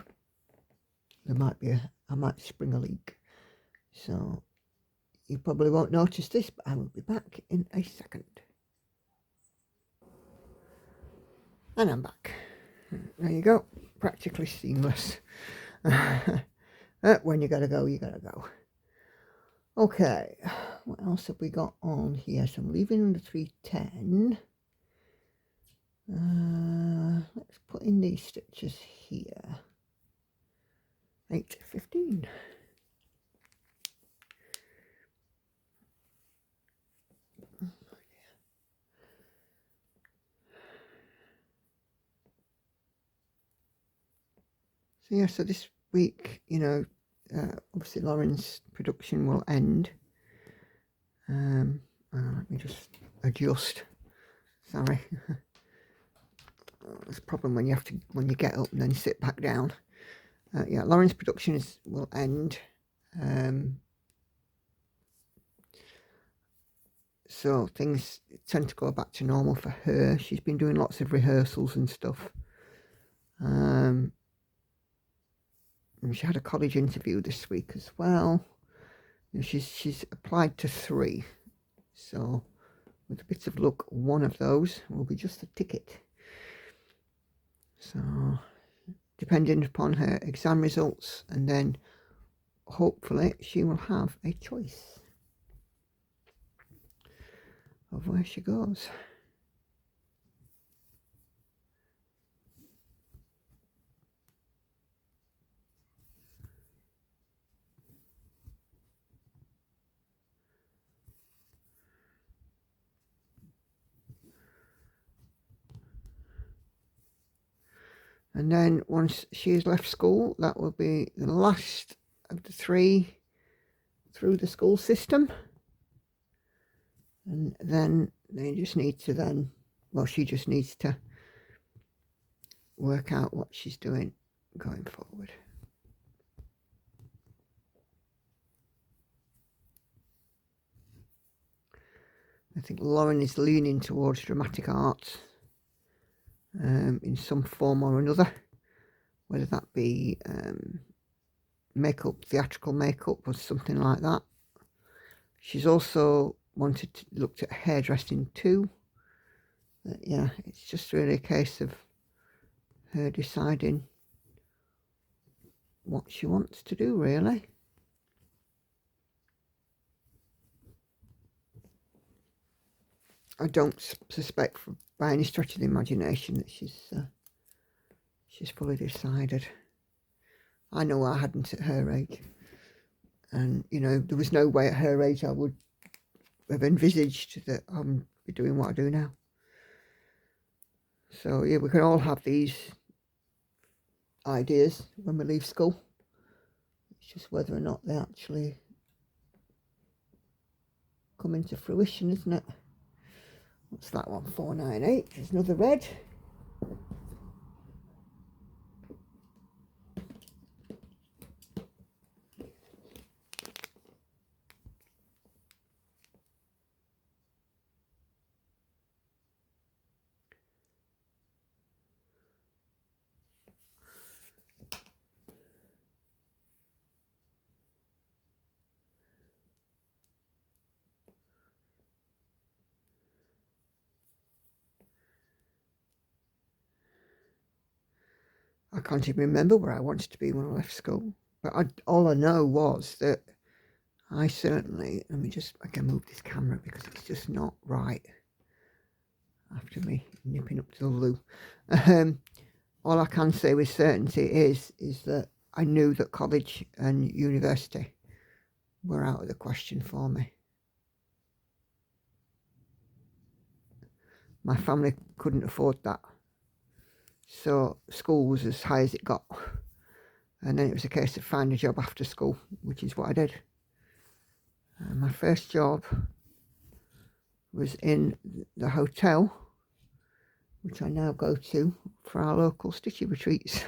there might be I might spring a leak. So you probably won't notice this, but I will be back in a second. And I'm back. There you go. Practically seamless. When you gotta go, you gotta go. Okay, what else have we got on here? So I'm leaving under 310. Let's put in these stitches here. 8:15. So yeah, so this week, you know, obviously Lauren's production will end. Let me just adjust. Sorry. It's a problem when you get up and then sit back down. Yeah, Lauren's production will end. so things tend to go back to normal for her. She's been doing lots of rehearsals and stuff. And she had a college interview this week as well. And she's applied to 3. So with a bit of luck, one of those will be just a ticket. So depending upon her exam results, and then hopefully she will have a choice of where she goes. And then once she's left school, that will be the last of the 3 through the school system. And then they just need to then, well, she just needs to work out what she's doing going forward. I think Lauren is leaning towards dramatic arts. In some form or another, whether that be makeup, theatrical makeup or something like that. She's also wanted to look at hairdressing too. But yeah, it's just really a case of her deciding what she wants to do, really. I don't suspect by any stretch of the imagination that she's fully decided. I know I hadn't at her age, and you know, there was no way at her age I would have envisaged that I'm be doing what I do now. So yeah, we can all have these ideas when we leave school. It's just whether or not they actually come into fruition, isn't it? What's that one? 498. There's another red. I can't even remember where I wanted to be when I left school. But all I know was that I certainly, let me just, again, move this camera because it's just not right after me nipping up to the loo. All I can say with certainty is that I knew that college and university were out of the question for me. My family couldn't afford that. So school was as high as it got. And then it was a case of finding a job after school, which is what I did. My first job was in the hotel, which I now go to for our local stitching retreats.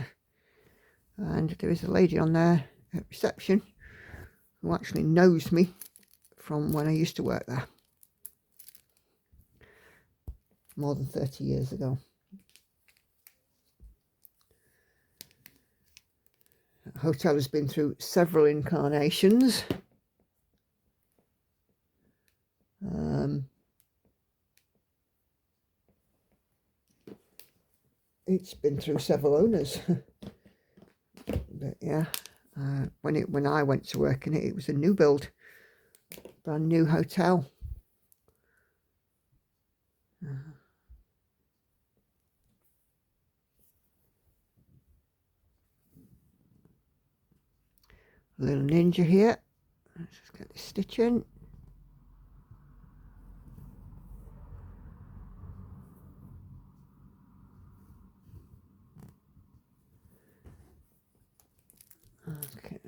And there is a lady on there at reception who actually knows me from when I used to work there more than 30 years ago. The hotel has been through several incarnations. It's been through several owners. But yeah, when I went to work in it, it was a new build, brand new hotel. Little ninja here. Let's just get this stitch in. Okay.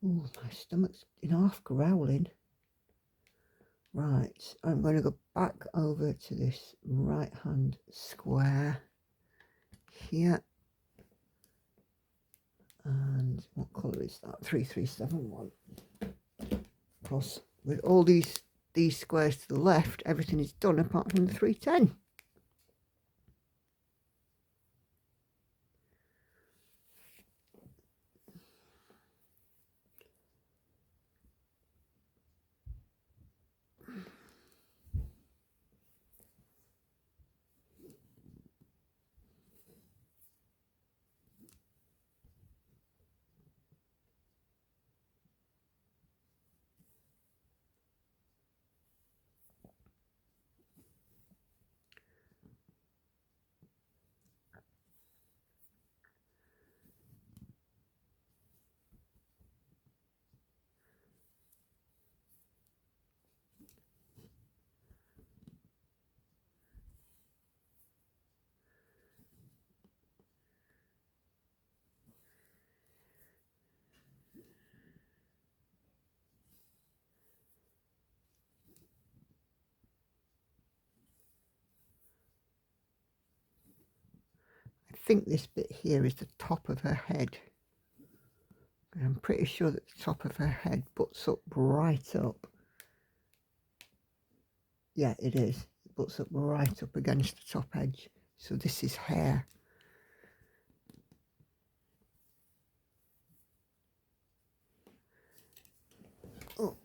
Oh, my stomach's in half growling. Right, I'm going to go back over to this right hand square here. And what colour is that? 3371. Plus, with all these squares to the left, everything is done apart from the 310. I think this bit here is the top of her head. I'm pretty sure that the top of her head butts up right up. Yeah, it is. It butts up right up against the top edge. So this is hair. Oh.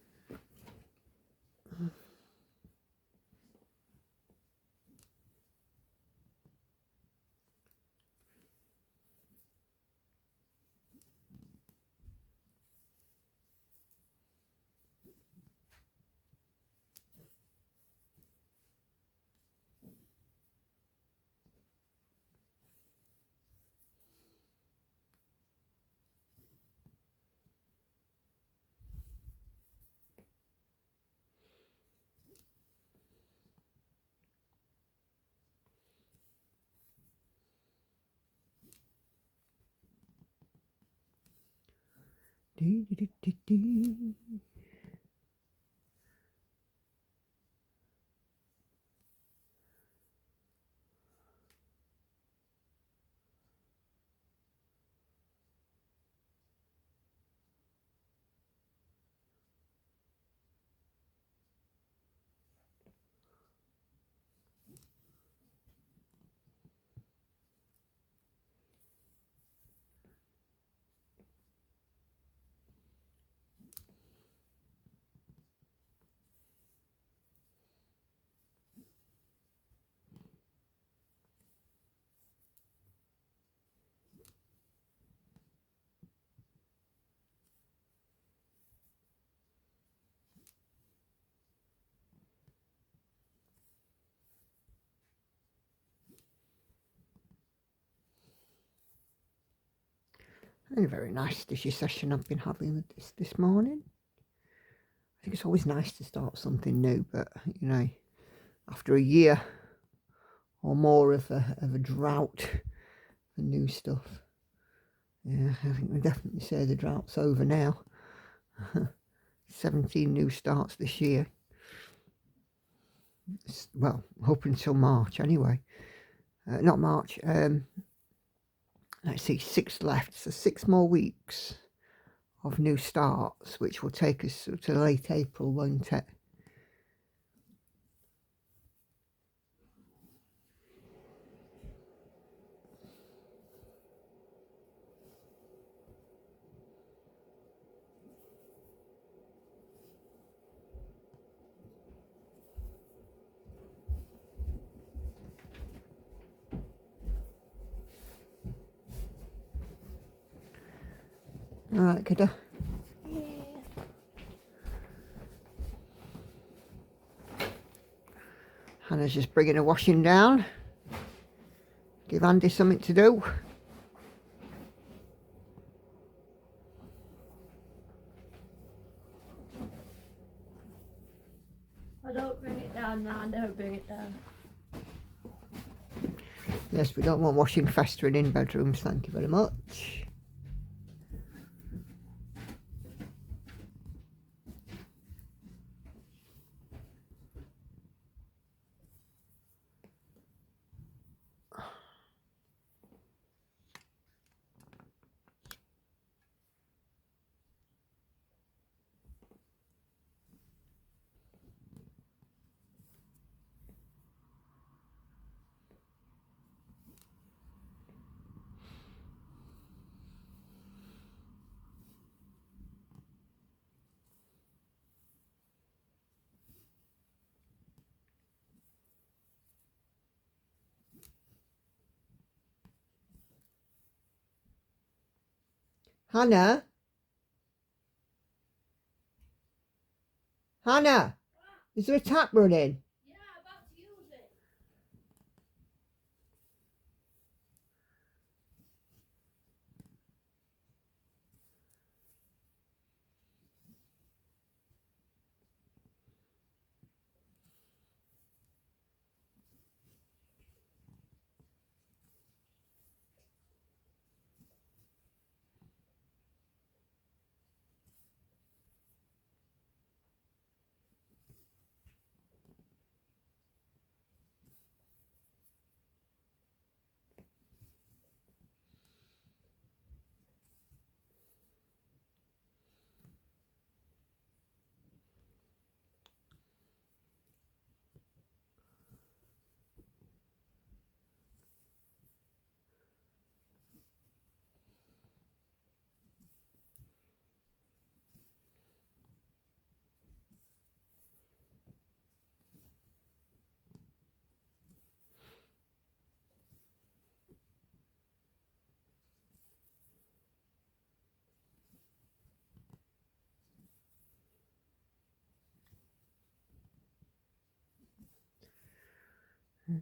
And a very nice stitchy session I've been having with this morning. I think it's always nice to start something new, but you know, after a year or more of a drought for new stuff, yeah, I think we definitely say the drought's over now. 17 new starts this year. Well, up until March anyway. Not March. Let's see, 6 left, so 6 more weeks of new starts, which will take us to late April, won't it? All right, kiddo. Yeah. Hannah's just bringing her washing down. Give Andy something to do. I don't bring it down now, I don't bring it down. Yes, we don't want washing festering in bedrooms, thank you very much. Hannah? Hannah? Is there a tap running? Yeah, about to use it.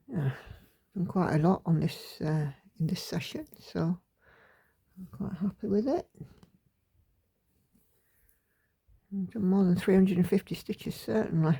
Yeah, done quite a lot on this in this session, so I'm quite happy with it. I've done more than 350 stitches certainly.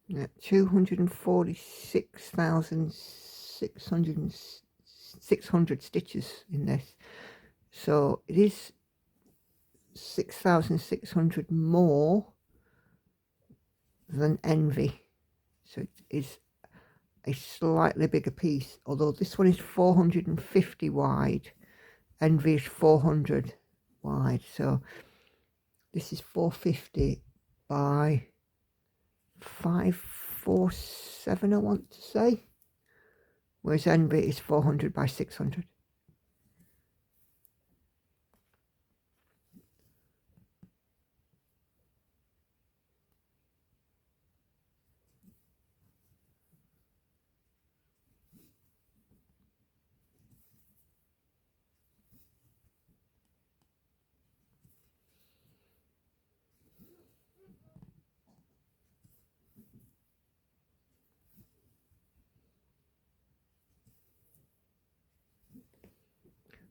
Yeah, 246,600 stitches in this, so it is 6,600 more than Envy, so it is a slightly bigger piece, although this one is 450 wide, Envy is 400 wide, so this is 450 by 547, I want to say, whereas Envy is 400 by 600.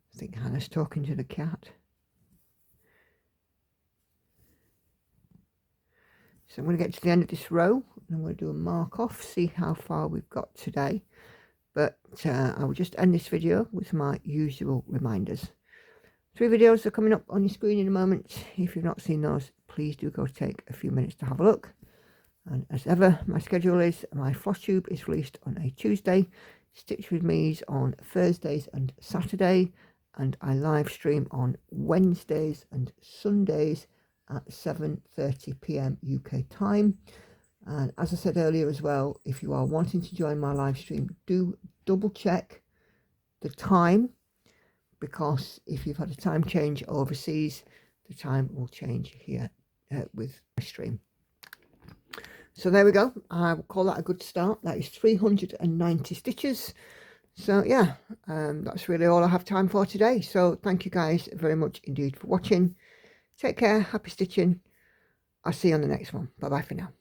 I think Hannah's talking to the cat. So I'm going to get to the end of this row and I'm going to do a mark off, see how far we've got today. But I will just end this video with my usual reminders. 3 videos are coming up on your screen in a moment. If you've not seen those, please do go take a few minutes to have a look. And as ever, my schedule is my Flosstube is released on a Tuesday, Stitch With Me's on Thursdays and Saturday, and I live stream on Wednesdays and Sundays at 7:30 p.m. UK time. And as I said earlier as well, if you are wanting to join my live stream, do double check the time, because if you've had a time change overseas, the time will change here with my stream. So there we go. I will call that a good start. That is 390 stitches. So yeah, that's really all I have time for today. So thank you guys very much indeed for watching. Take care, happy stitching. I'll see you on the next one. Bye bye for now.